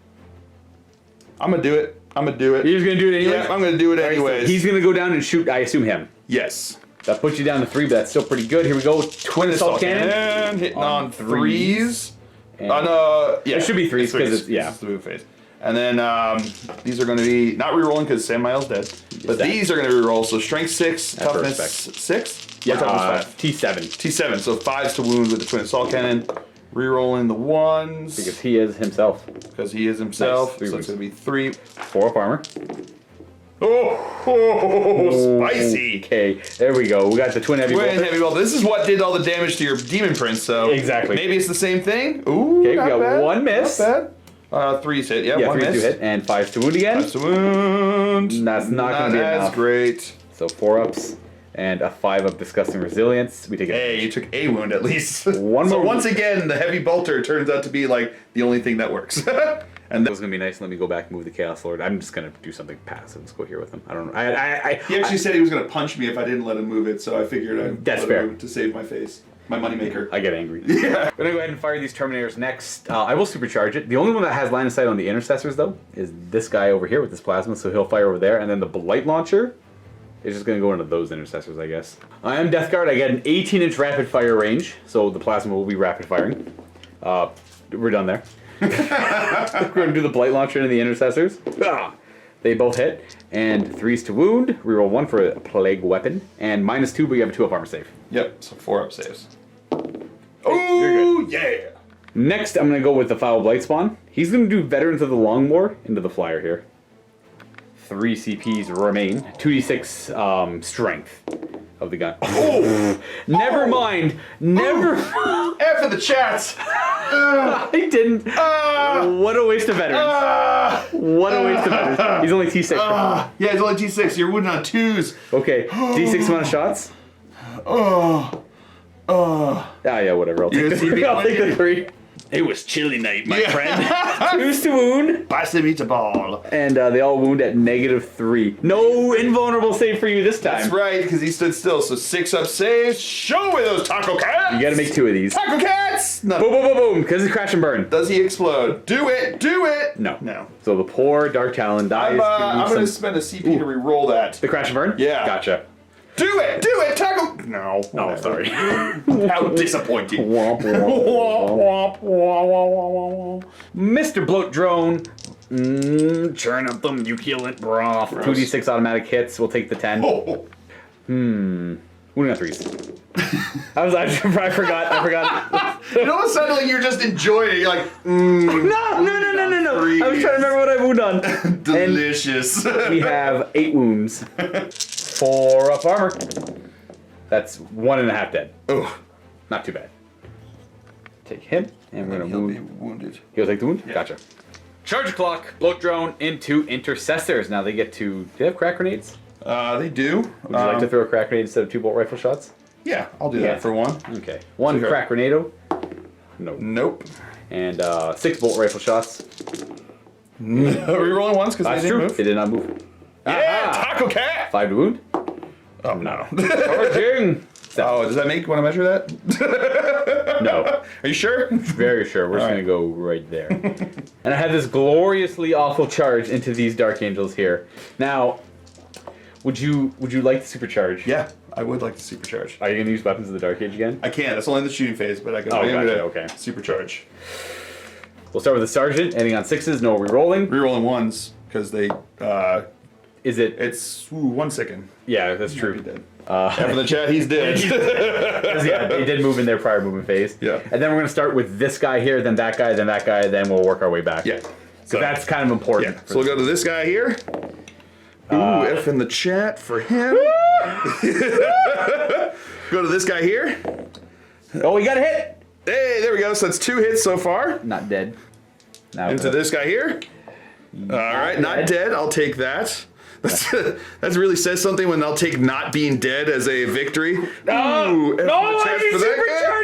I'm gonna do it. You're You're just gonna do it anyway. Yeah, I'm gonna do it anyways. He's gonna go down and shoot. I assume him. Yes. That puts you down to 3, but that's still pretty good. Here we go. Twin assault cannon. And hitting on 3s. And Yeah. It should be 3s because it's It's the move phase. And then these are going to be not rerolling because Samael's dead. But dead. these are going to reroll. So strength 6, That's toughness respect. 6. Yeah, Or toughness 5. T7 T7. So 5s to wound with the twin assault cannon. Rerolling the 1s because he is himself. because he is himself. Nice. 3 So it's wounds. going to be 3. 4 up armor. Oh, spicy. Okay, there we go. We got the twin heavy Twin bolter. heavy ball. This is what did all the damage to your demon prince. So Exactly. maybe it's the same thing. Ooh, Okay, we not got bad. 1 miss. Not bad. 3's hit. Yeah, Yeah, 1 3 miss. to hit and 5 to wound again. 5 to wound. That's not gonna be as enough. great. So 4 ups and a 5 up disgusting resilience. We take it. Hey, you took a wound at least. One so more once wound. again, the heavy bolter turns out to be like the only thing that works. And That was gonna be nice. Let me go back and move the Chaos Lord. I'm just gonna do something passive. Let's go here with him. I don't know. he actually said he was going to punch me if I didn't let him move it, so I figured I'd That's let fair. him move it to save my face. My moneymaker. I get angry. Yeah. I'm gonna go ahead and fire these Terminators next. I will supercharge it. The only one that has line of sight on the intercessors, though, is this guy over here with this plasma, so he'll fire over there. And then the blight launcher is just gonna go into those intercessors, I guess. I am Death Guard. I get an 18-inch rapid fire range, so the plasma will be rapid firing. We're done there. We're gonna do the blight launcher into the intercessors. They both hit, and 3s to wound. Reroll 1 for a plague weapon, and -2, but you have a 2-up armor save. Yep, so 4 up saves. Oh, yeah! Next, I'm going to go with the Foul Blight Spawn. He's going to do Veterans of the Longmoor into the flyer here. 3 CPs remain. 2d6 strength of the gun. Oh! Never mind. Never. F in the chats! I didn't. What a waste of veterans. What a waste of veterans. He's only T6. Yeah, it's only T6. You're wounded on 2s. Okay, D6 amount of shots. Yeah, whatever. I'll take the 3. It was chilly night, my friend. 2s to wound. Bicep eats a ball. And they all wound at -3. No invulnerable save for you this time. That's right, because he stood still. So 6 up saves. Show me those taco cats! You gotta make 2 of these. Taco cats! No. Boom, boom, boom, boom, because it's crash and burn. Does he explode? Do it! Do it! No. No. So the poor Dark Talon dies. I'm going to spend a CP to re-roll that. The crash and burn? Yeah. Gotcha. Do it! Do it! Taco! No. Oh, sorry. How disappointing. Womp, womp, womp. Mr. Bloat Drone. Churn up the muculent broth. 2d6 automatic hits. We'll take the 10. Wounding on 3s. I forgot. It almost sounded like you're just enjoying it. You're like, No. I was trying to remember what I wound on. delicious. And we have 8 wounds. 4 up armor. That's 1.5 dead. Oh, Not too bad. Take him, and we're gonna he'll be wound. wounded. He'll take the wound? Yeah. Gotcha. Charge clock, bloat drone into intercessors. Now they get to. Do they have crack grenades? They do. Would you like to throw a crack grenade instead of 2 bolt rifle shots? Yeah, I'll do Yeah. that for 1. Okay. 1 Okay. crack grenado. No. Nope. And 6 bolt rifle shots. Are we rolling ones because That's they didn't true. move? They did not move. Yeah, Aha! taco cat. 5 to wound. Oh no. Charging. Oh, does that make? Want to measure that? No. Are you sure? Very sure. We're just All gonna go right there. And I have this gloriously awful charge into these Dark Angels here. Now, would you like to supercharge? Yeah, I would like to supercharge. Are you gonna use weapons of the Dark Age again? I can. That's only in the shooting phase, but I can. Oh, I am gotcha, gonna okay. Supercharge. We'll start with the sergeant, ending on 6s, no rerolling. Rerolling 1s because they. Is it? It's 1 second. Yeah, that's Might true. be dead. After the chat, he's dead. Yeah, they did move in their prior movement phase. Yeah. And then we're gonna start with this guy here, then that guy, then that guy, then we'll work our way back. Yeah. So that's kind of important. Yeah. So we'll go to this guy here. Ooh, F in the chat for him. Go to this guy here. Oh, we got a hit. Hey, there we go. So that's 2 hits so far. Not dead. Now Into this guy here. All right, not dead. I'll take that. That really says something when they'll take not being dead as a victory. Ooh, F in the chat for that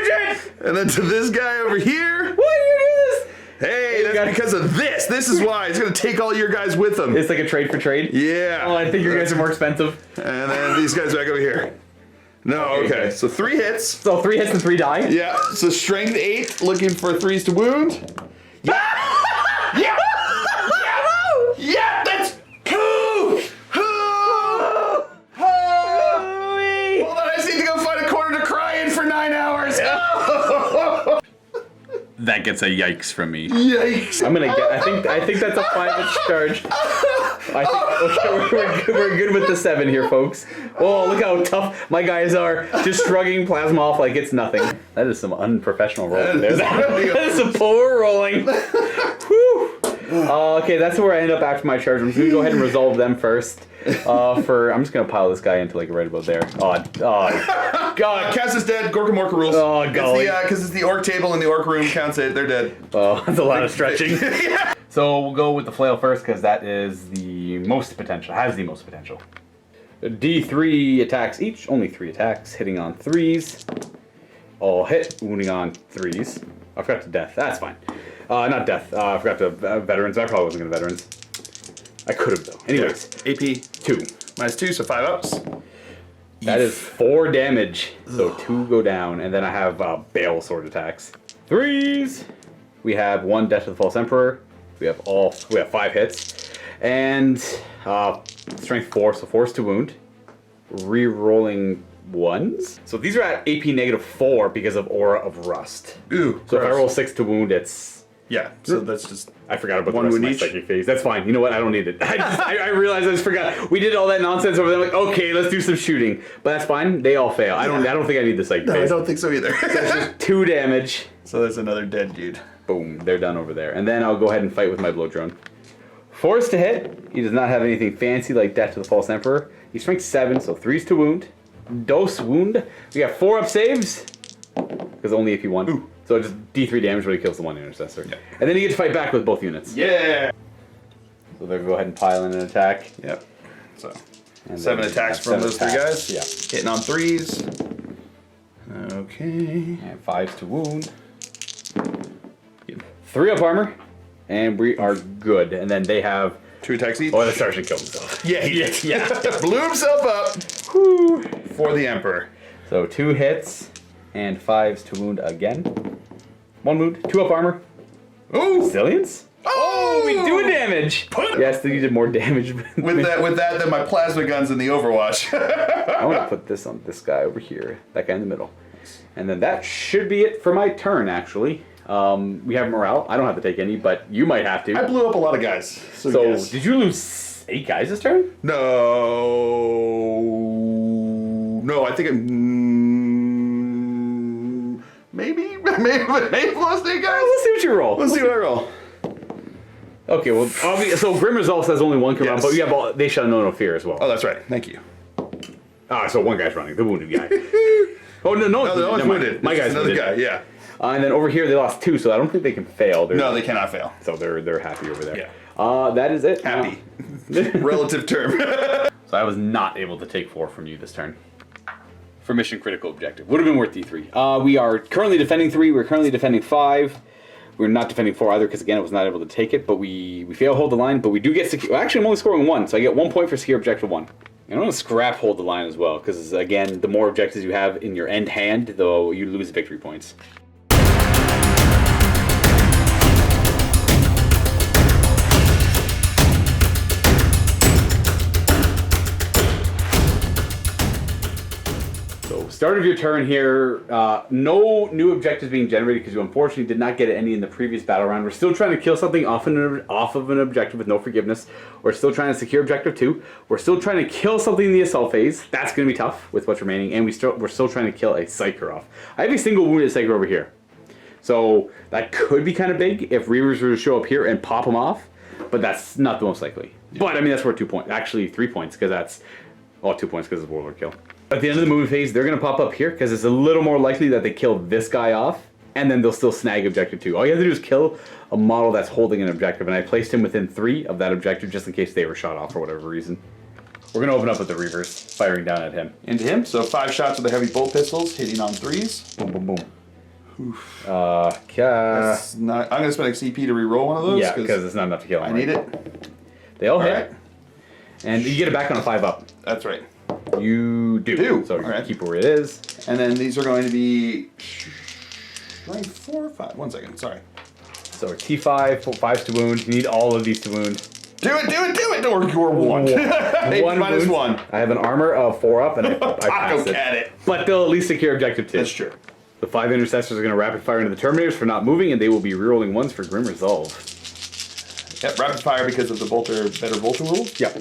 guy. And then to this guy over here. Why do you do this? Hey, that's because of this. This is why. It's going to take all your guys with them. It's like a trade for trade. Yeah. Oh, I think your guys are more expensive. And then these guys back over here. No, okay. So 3 hits. So 3 hits and 3 die. Yeah. So strength 8, looking for 3s to wound. Yeah. Yeah. Yeah. That's cool. Hold on, I just need to go find a corner to cry in for 9 hours. That gets a yikes from me. Yikes. I'm gonna get. I think that's a 5-inch charge. I think we're good with the 7 here, folks. Oh, look how tough my guys are. Just shrugging plasma off like it's nothing. That is some unprofessional rolling there. That is some poor rolling. Whew. Okay, that's where I end up after my charge. I'm just gonna go ahead and resolve them first. I'm just gonna pile this guy into like right about there. Oh, God. Cass is dead. Gorka Morka rules. Oh, golly. Because it's the orc table and the orc room counts it. They're dead. Oh, that's a lot of stretching. Yeah. So we'll go with the flail first because that is the most potential. Has the most potential. D3 attacks each. Only 3 attacks. Hitting on 3s. All hit. Wounding on 3s. I forgot to death. That's fine. Not death. I forgot to veterans. I probably wasn't going to veterans. I could have though. Anyways. AP 2. -2, so 5 ups. That is 4 damage. So 2 go down, and then I have Bale sword attacks. 3s. We have 1 Death to the False Emperor. We have 5 hits, and strength 4, so 4 to wound. Re-rolling 1s. So these are at AP -4 because of Aura of Rust. Ooh. So if I gross. roll 6 to wound, it's. Yeah. So that's just. I forgot about One the rest of wound my each? psychic phase. That's fine. You know what? I don't need it. I realized I just forgot. We did all that nonsense over there. I'm like, okay, let's do some shooting. But that's fine. They all fail. I don't think I need the psychic No, I phase. don't think so either. 2 damage. So there's another dead dude. Boom. They're done over there. And then I'll go ahead and fight with my blow drone. 4s to hit. He does not have anything fancy like Death to the False Emperor. He's strength 7, so 3s to wound. Dose wound. We got 4 up saves. Because only if he won. Ooh. So just D3 damage when he kills the 1 intercessor. Yep. And then you get to fight back with both units. Yeah. So they'll go ahead and pile in an attack. Yep. So And 7 then attacks from 7 those 3 attacks. guys. Yeah. Hitting on 3s. Okay. And 5s to wound. 3 up armor. And we are good. And then they have. 2 attacks each. Oh, the sergeant killed himself. Yeah, he did. Yeah. Blew himself up. Whew. For the Emperor. So 2 hits and 5s to wound again. 1 wound, 2 up armor. Ooh. Zillions? Oh, we do damage. Yes, you did more damage. With that, then my plasma guns in the Overwatch. I want to put this on this guy over here, that guy in the middle, and then that should be it for my turn. Actually, we have morale. I don't have to take any, but you might have to. I blew up a lot of guys. So yes. Did you lose 8 guys this turn? No, I think it. Maybe lost 8 guys. Let's see what you roll. Let's see what I roll. Okay, well, so Grim Resolve says only 1 can run, Yes. but you have they shall know no fear as well. Oh, that's right. Thank you. So 1 guy's running, the wounded guy. Oh no, No, the one's wounded. My guy's another wounded. guy. Yeah. And then over here they lost 2, so I don't think they can fail. No, they cannot fail. So they're happy over there. Yeah. That is it. Happy. Relative term. So I was not able to take 4 from you this turn. For mission critical objective. Would have been worth D3. We are currently defending 3. We're currently defending 5. We're not defending 4 either because, again, I was not able to take it. But we fail hold the line. But we do get secure. Actually, I'm only scoring 1. So I get 1 point for secure objective 1. And I'm going to scrap hold the line as well. Because, again, the more objectives you have in your end hand, though, you lose victory points. Start of your turn here, no new objectives being generated because you unfortunately did not get any in the previous battle round. We're still trying to kill something off of an objective with no forgiveness. We're still trying to secure objective 2. We're still trying to kill something in the assault phase. That's going to be tough with what's remaining. And we're still trying to kill a Psyker off. I have a single wounded Psyker over here. So that could be kind of big if Reavers were to show up here and pop them off. But that's not the most likely. Yeah. But I mean, that's worth 2 points. Actually, 3 points because that's... Oh, 2 points because it's Warlord kill. At the end of the movement phase, they're going to pop up here because it's a little more likely that they kill this guy off, and then they'll still snag objective 2. All you have to do is kill a model that's holding an objective, and I placed him within 3 of that objective just in case they were shot off for whatever reason. We're going to open up with the Reavers, firing down at him. Into him. So 5 shots with the heavy bolt pistols, hitting on 3s. Boom, boom, boom. Oof. That's not, I'm going to spend a CP to re-roll one of those. Yeah, because it's not enough to kill him. I need it. They all hit. Right. And you get it back on a 5 up. That's right. You do. So you keep it where it is. And then these are going to be strength 4 or 5. 1 second, sorry. So T5, 5s to wound. You need all of these to wound. Do it! Or you're 1. Minus 1. I have an armor of 4 up and I pass it. At it. But they'll at least secure objective 2. That's true. The 5 intercessors are going to rapid fire into the Terminators for not moving, and they will be rerolling 1s for Grim Resolve. Yep, rapid fire because of the better bolter rules. Yep.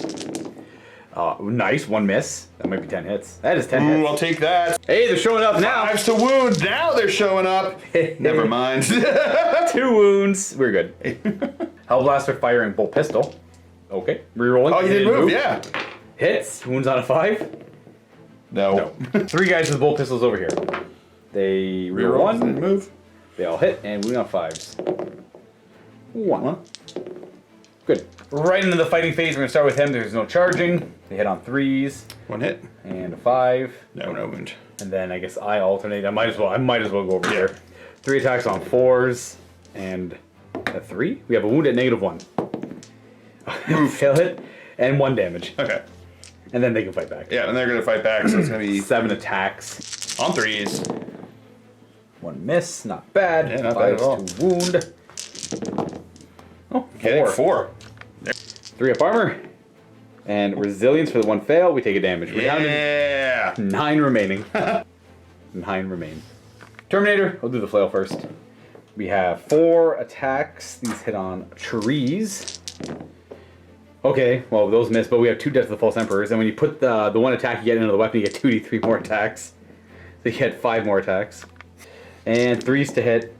Nice, 1 miss. That might be 10 hits. That is 10 Ooh, hits. I'll take that. Hey, they're showing up now. 5s to wound. Now they're showing up. Never mind. 2 wounds. We're good. Hellblaster firing bolt pistol. Okay. Rerolling. Oh, you didn't move, yeah. Hits. Wounds on a 5. No. 3 guys with bolt pistols over here. They reroll 1. Didn't move. They all hit, and wound on 5s. 1. Good. Right into the fighting phase. We're going to start with him. There's no charging. They hit on 3s. 1 hit. And a 5. No wound. And then I guess I alternate. I might as well go over here. 3 attacks on 4s. And a 3. We have a wound at -1. Fail hit. And 1 damage. Okay. And then they can fight back. Yeah, and they're going to fight back, so it's going to be 7 attacks. on 3s. 1 miss, not bad. Yeah, not bad at all. 2 wound. Oh, Hitting 4. 3 up armor. And resilience for the 1 fail, we take a damage. We're down Yeah! to 9 remaining. 9 remain. Terminator, we'll do the flail first. We have 4 attacks. These hit on trees. Okay, well those miss, but we have 2 Death of the False Emperors, and when you put the 1 attack you get into the weapon, you get 2d3 more attacks. So you get 5 more attacks. And 3s to hit.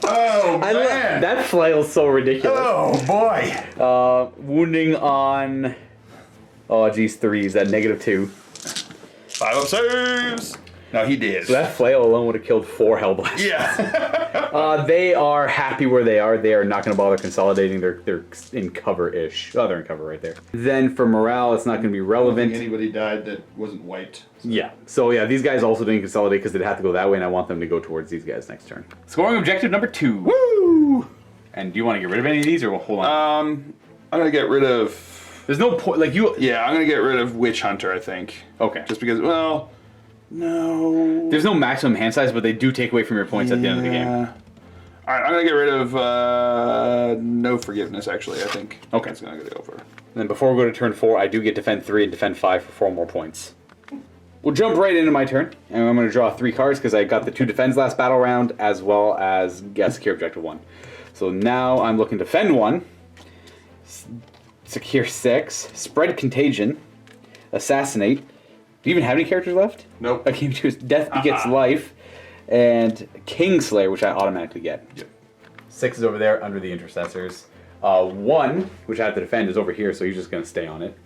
Oh, man! That flail's so ridiculous. Oh, boy! Wounding on... Oh, geez, 3s at -2. 5 up saves! No, he did. So that flail alone would have killed 4 Hellblasters. Yeah. They are happy where they are. They are not going to bother consolidating. They're in cover-ish. Oh, they're in cover right there. Then for morale, it's not going to be relevant. Anybody died that wasn't wiped. So. Yeah. So yeah, these guys also didn't consolidate because they'd have to go that way, and I want them to go towards these guys next turn. Scoring objective number 2. Woo! And do you want to get rid of any of these, or we'll hold on? I'm going to get rid of... There's no point. Like you. Yeah, I'm going to get rid of Witch Hunter, I think. Okay. Just because, well... No... There's no maximum hand size, but they do take away from your points at the end of the game. Alright, I'm going to get rid of No Forgiveness, actually, I think. Okay. That's going to go over. And then before we go to turn 4, I do get defend 3 and defend 5 for 4 more points. We'll jump right into my turn, and I'm going to draw 3 cards because I got the 2 defends last battle round, as well as secure objective 1. So now I'm looking to defend 1, secure 6, spread contagion, assassinate. Do you even have any characters left? Nope. I came to Death Begets Life, and Kingslayer, which I automatically get. Yep. 6 is over there under the intercessors. 1, which I have to defend, is over here, so he's just going to stay on it.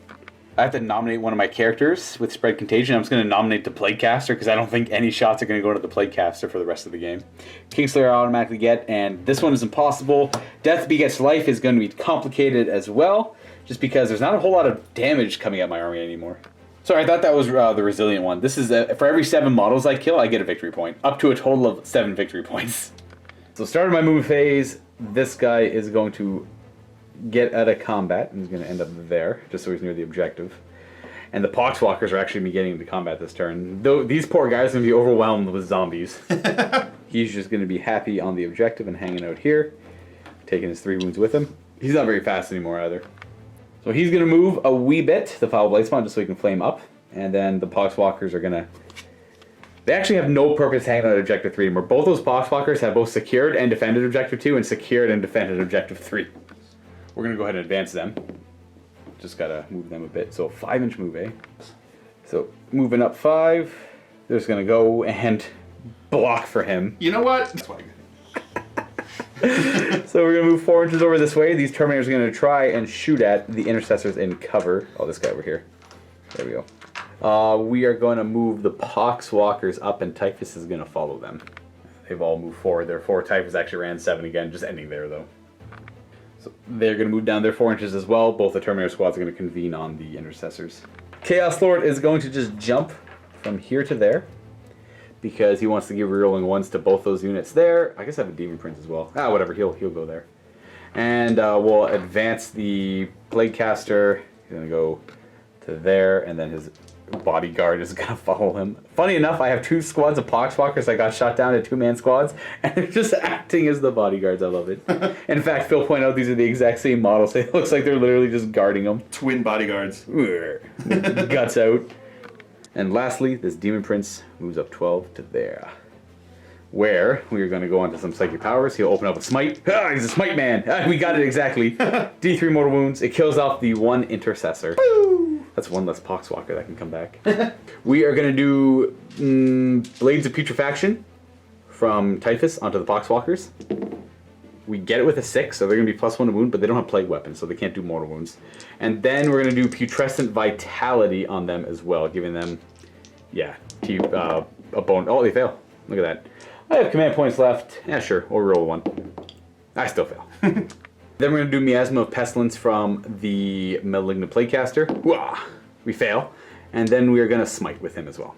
I have to nominate one of my characters with Spread Contagion. I'm just going to nominate the Plaguecaster because I don't think any shots are going to go to the Plaguecaster for the rest of the game. Kingslayer I automatically get, and this one is impossible. Death Begets Life is going to be complicated as well, just because there's not a whole lot of damage coming at my army anymore. Sorry, I thought that was the Resilient one. This is for every 7 models I kill, I get a victory point, up to a total of 7 victory points. So start of my move phase, this guy is going to get out of combat, and he's going to end up there, just so he's near the objective. And the Poxwalkers are actually be getting into combat this turn. Though these poor guys are going to be overwhelmed with zombies. He's just going to be happy on the objective and hanging out here, taking his 3 wounds with him. He's not very fast anymore either. So he's going to move a wee bit, the Foul Blade Spawn, just so he can flame up. And then the Poxwalkers are going to... They actually have no purpose hanging out at Objective 3 anymore. Both those Poxwalkers have both secured and defended Objective 2 and secured and defended Objective 3. We're going to go ahead and advance them. Just got to move them a bit. So 5-inch move, eh? So moving up 5, they're just going to go and block for him. You know what? So we're going to move 4 inches over this way. These Terminators are going to try and shoot at the Intercessors in cover. Oh, this guy over here. There we go. We are going to move the Poxwalkers up, and Typhus is going to follow them. They've all moved forward. Their 4 Typhus actually ran 7 again, just ending there, though. So they're going to move down their 4 inches as well. Both the Terminator squads are going to convene on the Intercessors. Chaos Lord is going to just jump from here to there, because he wants to give rerolling 1s to both those units there. I guess I have a Demon Prince as well. Ah, whatever, he'll go there. And we'll advance the Plaguecaster. He's going to go to there, and then his bodyguard is going to follow him. Funny enough, I have 2 squads of Poxwalkers that got shot down to 2-man squads, and they're just acting as the bodyguards. I love it. In fact, Phil pointed out these are the exact same models. It looks like they're literally just guarding them. Twin bodyguards. Guts out. And lastly, this Demon Prince moves up 12 to there, where we are going to go on to some Psychic Powers. He'll open up a Smite. Ah, he's a Smite man. Ah, we got it exactly. D3 mortal wounds. It kills off the 1 Intercessor. Woo! That's 1 less Poxwalker that can come back. We are going to do Blades of Putrefaction from Typhus onto the Poxwalkers. We get it with a 6, so they're going to be +1 to wound, but they don't have plague weapons, so they can't do mortal wounds. And then we're going to do Putrescent Vitality on them as well, giving them, yeah, a bone. Oh, they fail. Look at that. I have command points left. Yeah, sure, we'll roll 1. I still fail. Then we're going to do Miasma of Pestilence from the Malignant Plaguecaster. Wah! We fail. And then we are going to Smite with him as well.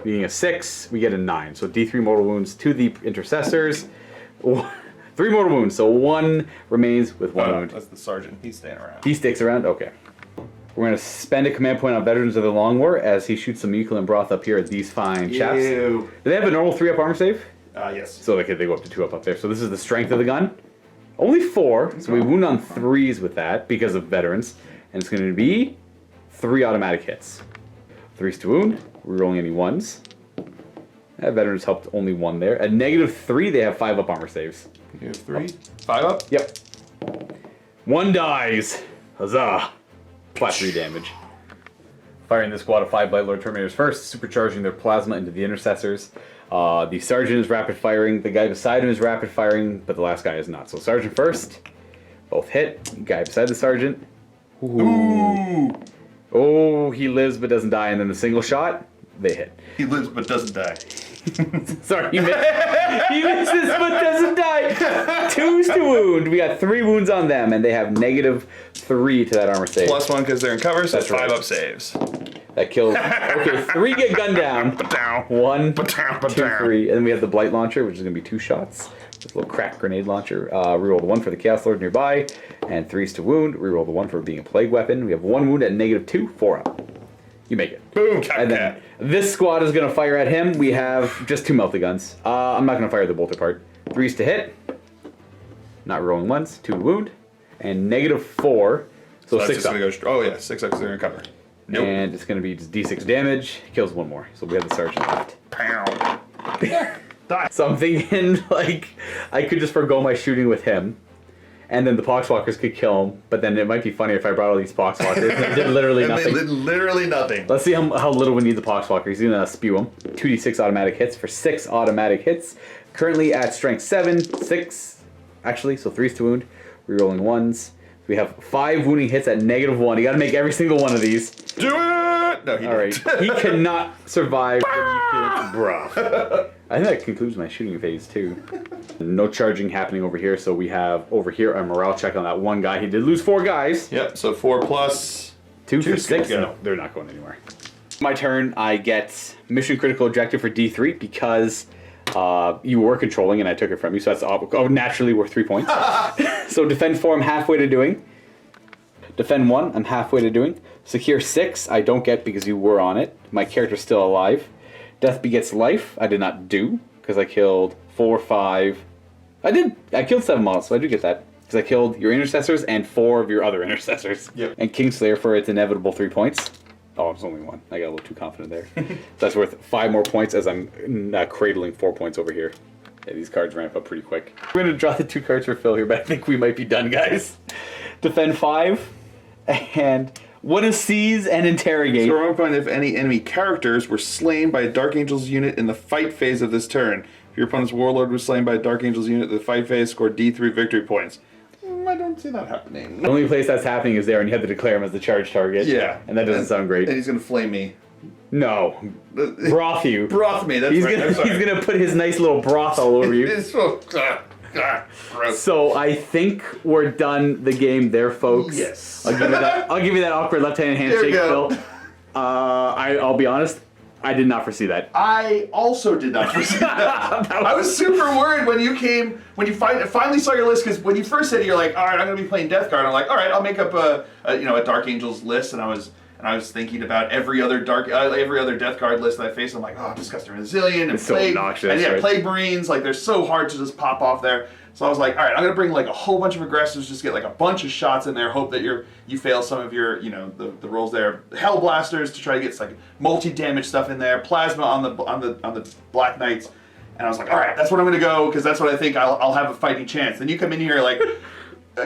Being a 6, we get a 9. So D3 mortal wounds to the Intercessors. 3 mortal wounds, so 1 remains with 1 wound. That's the sergeant. He's staying around. He sticks around? Okay. We're going to spend a command point on Veterans of the Long War as he shoots some Euclid and Broth up here at these fine chaps. Ew. Do they have a normal 3-up armor save? Yes. So they go up to 2-up up there. So this is the strength of the gun. Only 4, so we wound on 3s with that because of Veterans. And it's going to be 3 automatic hits. 3s to wound. We're rolling any 1s. That Veterans helped only 1 there. At -3, they have 5-up armor saves. -3. 5 up? Yep. 1 dies. Huzzah. Flat 3 damage. Firing this squad of 5 Blight Lord Terminators first, supercharging their plasma into the intercessors. The sergeant is rapid firing, the guy beside him is rapid firing, but the last guy is not. So sergeant first, both hit. Guy beside the sergeant. Ooh. Oh, he lives but doesn't die, and then the single shot, they hit. He lives but doesn't die. Sorry, he missed. He misses but doesn't die. 2s to wound. We got 3 wounds on them, and they have -3 to that armor save. +1 because they're in cover, so That's 5 right. up saves. That kills. Okay, 3 get gunned down. 1, 2, 3, and then we have the Blight Launcher, which is going to be 2 shots. This little crack grenade launcher. Reroll the 1 for the Chaos Lord nearby, and 3s to wound. Reroll the 1 for being a plague weapon. We have 1 wound at -2, 4 up. You make it. Boom, And then this squad is going to fire at him. We have just 2 melty guns. I'm not going to fire the bolter part. 3s to hit. Not rolling once. 2 to wound. And -4. So that's 6 just up. gonna go. Oh yeah, 6 up because they're in cover. Nope. And it's going to be just D6 damage. Kills 1 more. So we have the sergeant left. Pound. Die. So I'm thinking, like, I could just forgo my shooting with him. And then the Poxwalkers could kill him. But then it might be funny if I brought all these Poxwalkers and they did literally And nothing. they did literally nothing. Let's see how little we need the Poxwalker. He's gonna spew him. 2d6 automatic hits for 6 automatic hits. Currently at strength 7, 6, actually, so 3s to wound. Rerolling 1s. We have 5 wounding hits at -1. You gotta make every single one of these. Do it! No, he Alright, didn't. he cannot survive the nuclear bruh. I think that concludes my shooting phase too. No charging happening over here, so we have over here a morale check on that one guy. He did lose 4 guys. Yep, so 4 plus 2 for Two 6? go. No, they're not going anywhere. My turn, I get mission critical objective for D3 because you were controlling and I took it from you, so that's naturally worth 3 points. So defend 4, I'm halfway to doing. Defend 1, I'm halfway to doing. Secure 6, I don't get because you were on it. My character's still alive. Death begets life, I did not do because I killed 4, 5. I killed 7 models, so I do get that. Because I killed your intercessors and 4 of your other intercessors. Yep. And Kingslayer for its inevitable 3 points. Oh, it's only 1. I got a little too confident there. That's worth 5 more points as I'm cradling 4 points over here. Yeah, these cards ramp up pretty quick. We're going to draw the 2 cards for Phil here, but I think we might be done, guys. Defend 5. And what is seize and interrogate? So we're going to find if any enemy characters were slain by a Dark Angels unit in the fight phase of this turn. If your opponent's warlord was slain by a Dark Angels unit in the fight phase, score D3 victory points. I don't see that happening. The only place that's happening is there, and you have to declare him as the charge target. Yeah. And that doesn't sound great. And he's going to flame me. No. Broth you. Broth me, that's He's right. gonna he's gonna put his nice little broth all over you. It's so... gross. So I think we're done the game there, folks. Yes. I'll give you that awkward left-handed There handshake, we go. Phil. I'll be honest, I did not foresee that. I also did not foresee that. I was super worried when you came, when you finally saw your list, because when you first said it, you're like, all right, I'm going to be playing Death Guard. I'm like, all right, I'll make up a Dark Angels list, and I was thinking about every other Death Guard list that I faced. I'm like, oh, Disgusting Resilient and so Plague, obnoxious, and yeah, right? Plague Marines. Like, they're so hard to just pop off there. So I was like, all right, I'm gonna bring like a whole bunch of aggressors, just get like a bunch of shots in there, hope that you fail some of your, the rolls there. Hell Blasters to try to get like multi-damage stuff in there. Plasma on the Black Knights. And I was like, all right, that's what I'm gonna go, because that's what I think I'll have a fighting chance. Then you come in here like,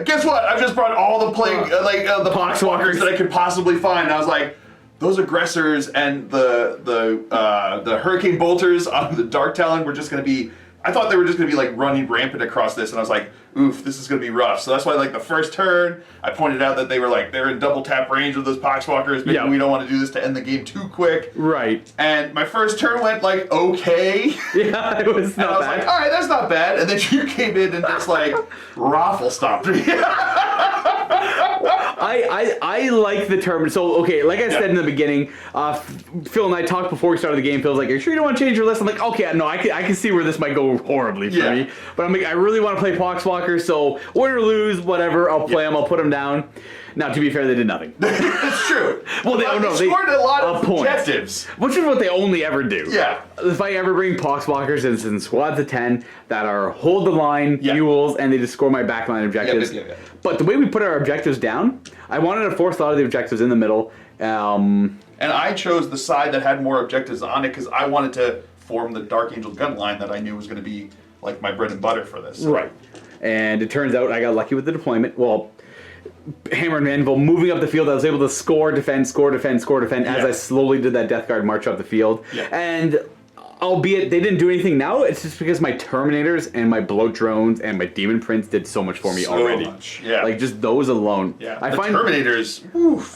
guess what? I've just brought all the plague, the Poxwalkers that I could possibly find. And I was like, those aggressors and the Hurricane Bolters on the Dark Talon were just gonna be. I thought they were just going to be like running rampant across this, and I was like, oof, this is going to be rough. So that's why like the first turn, I pointed out that they're in double tap range with those Poxwalkers. Maybe we don't want to do this to end the game too quick. Right. And my first turn went like, okay. Yeah, it was And I not was bad. like, all right, that's not bad. And then you came in and just like raffle stomped me. I like the term. So, okay, like I said in the beginning, Phil and I talked before we started the game. Phil's like, are you sure you don't want to change your list? I'm like, okay, no, I can see where this might go horribly for me. But I'm like, I really want to play Poxwalkers, so win or lose, whatever, I'll play them, I'll put them down. Now, to be fair, they did nothing. That's true. Well, they scored a lot of points. objectives. Which is what they only ever do. Yeah. If I ever bring Poxwalkers, it's in squads of 10 that are hold the line, mules, and they just score my backline objectives. Yeah. But the way we put our objectives down, I wanted to force a lot of the objectives in the middle. And I chose the side that had more objectives on it because I wanted to form the Dark Angel gun line that I knew was going to be like my bread and butter for this. Right. And it turns out I got lucky with the deployment. Well, Hammer and Anvil moving up the field, I was able to score, defend as I slowly did that Death Guard march up the field. Yeah. And albeit they didn't do anything now, it's just because my Terminators and my Bloat Drones and my Demon Prince did so much for me already. Much. Yeah. Like just those alone. Yeah. I the find Terminators. Oof,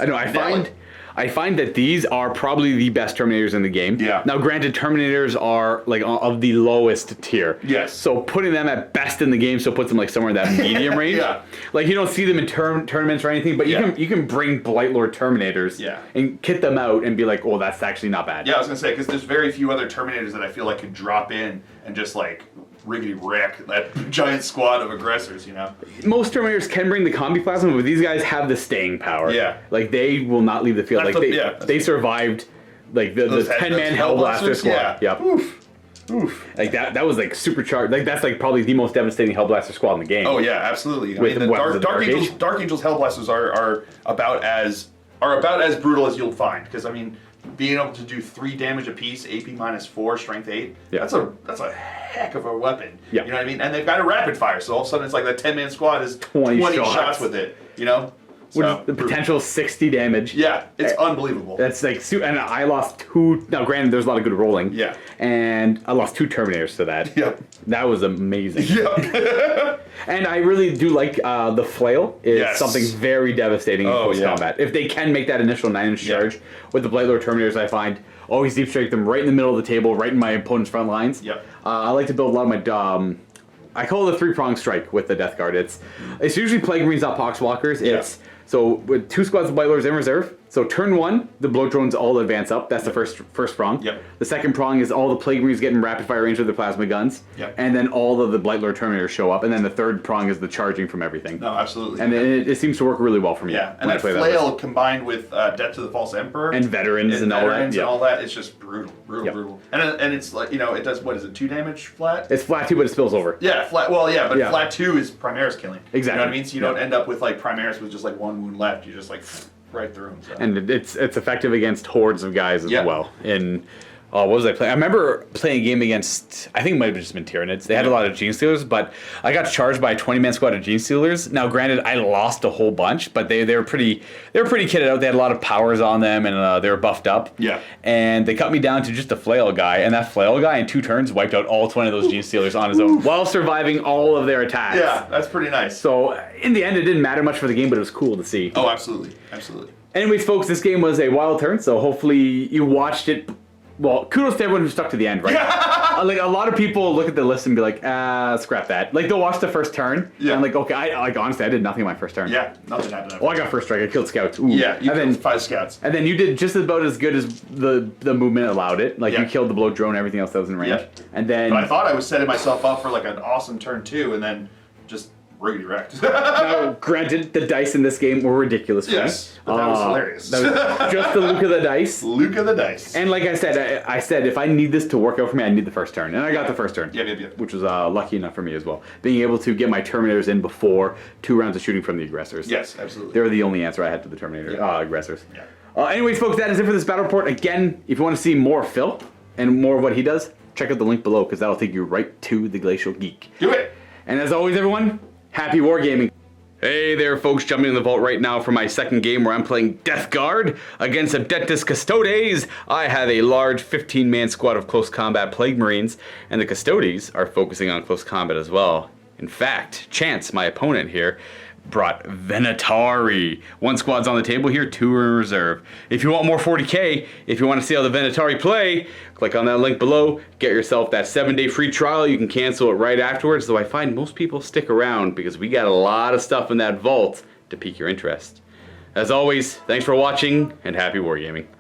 I find that these are probably the best Terminators in the game. Yeah. Now, granted, Terminators are like of the lowest tier. Yes. So putting them at best in the game still puts them like somewhere in that medium range. Yeah. Like you don't see them in tournaments or anything, but you can bring Blightlord Terminators. Yeah. And kit them out and be like, oh, that's actually not bad. Yeah, I was gonna say because there's very few other Terminators that I feel like could drop in and just like riggedy wreck that giant squad of aggressors, you know? Most Terminators can bring the combi plasma, but these guys have the staying power. Yeah. Like they will not leave the field. That's they survived like the 10-man Hellblaster squad. Yeah. Oof. Like that was like supercharged. Like that's like probably the most devastating Hellblaster squad in the game. Oh yeah, absolutely. I With mean, the weapons of the Dark Age. Dark Angels Hellblasters are about as brutal as you'll find because I mean, being able to do 3 damage apiece, AP -4, strength 8. Yeah. That's a heck of a weapon. Yeah. You know what I mean? And they've got a rapid fire, so all of a sudden it's like that 10-man squad is 20 shots with it. You know? Which So, is the potential 60 damage. Yeah, it's unbelievable. That's like, and I lost 2. Now, granted, there's a lot of good rolling. Yeah. And I lost 2 Terminators to that. Yep. That was amazing. Yep. And I really do like the flail. It's Yes. something very devastating in close yeah. combat. If they can make that initial 9-inch charge with the Blightlord Terminators, I find always deep strike them right in the middle of the table, right in my opponent's front lines. Yep. I like to build a lot of my. I call it a 3-pronged strike with the Death Guard. It's usually Plague Marines, not Poxwalkers. It's so with 2 squads of Blightlords in reserve. So turn 1, the Bloat Drones all advance up. That's the first prong. Yep. The second prong is all the Plague Marines getting rapid fire range with their plasma guns. Yep. And then all of the Blightlord Terminators show up. And then the third prong is the charging from everything. No, absolutely. And it seems to work really well for me. Yeah, and when I that play flail list. combined with Death to the False Emperor And veterans and all that. and all that, it's just brutal. Yep. And it's like, it does, what is it, 2 damage flat? It's flat too, but it spills over. Yeah, flat. Well, yeah, but Yeah. flat 2 is Primaris killing. Exactly. You know what I mean? So you Yeah. don't end up with like Primaris with just like 1 wound left. You're just like right through them. So. And it's effective against hordes of guys as Yeah. well. And what was I playing? I remember playing a game against, I think it might have just been Tyranids. They had a lot of Gene Stealers, but I got charged by a 20-man squad of Gene Stealers. Now, granted, I lost a whole bunch, but they were pretty kitted out. They had a lot of powers on them, and they were buffed up. Yeah. And they cut me down to just a flail guy, and that flail guy in 2 turns wiped out all 20 of those Gene Stealers on his own while surviving all of their attacks. Yeah, that's pretty nice. So in the end, it didn't matter much for the game, but it was cool to see. Oh, absolutely. Absolutely. Anyways, folks, this game was a wild turn, so hopefully you watched it. Well, kudos to everyone who stuck to the end, right? Like, a lot of people look at the list and be like, scrap that. Like, they'll watch the first turn, and I'm like, okay, honestly, I did nothing on my first turn. Yeah, nothing happened. Well, I got first strike, I killed scouts. Ooh. Yeah, you and killed then 5 scouts. And then you did just about as good as the movement allowed it. Like, you killed the bloat drone, everything else that was in range. Yeah. And then... But I thought I was setting myself up for like an awesome turn 2, and then just riggedy wrecked. Now, granted, the dice in this game were ridiculous for me. Yes, but that was hilarious. That was just the Luka the dice. Luka the dice. And like I said, if I need this to work out for me, I need the first turn. And I got the first turn. Yeah. Which was lucky enough for me as well. Being able to get my Terminators in before 2 rounds of shooting from the aggressors. Yes, absolutely. They were the only answer I had to the Terminator aggressors. Yeah. Anyways, folks, that is it for this battle report. Again, if you want to see more of Phil and more of what he does, check out the link below because that'll take you right to the Glacial Geek. Do it. And as always, everyone, happy wargaming. Hey there, folks, jumping in the vault right now for my second game where I'm playing Death Guard against Adeptus Custodes. I have a large 15-man squad of close combat Plague Marines, and the Custodes are focusing on close combat as well. In fact, Chance, my opponent here, brought Venatari. 1 squad's on the table here, 2 are in reserve. If you want more 40k, if you want to see how the Venatari play, click on that link below, get yourself that 7-day free trial. You can cancel it right afterwards, though I find most people stick around because we got a lot of stuff in that vault to pique your interest. As always, thanks for watching, and happy wargaming.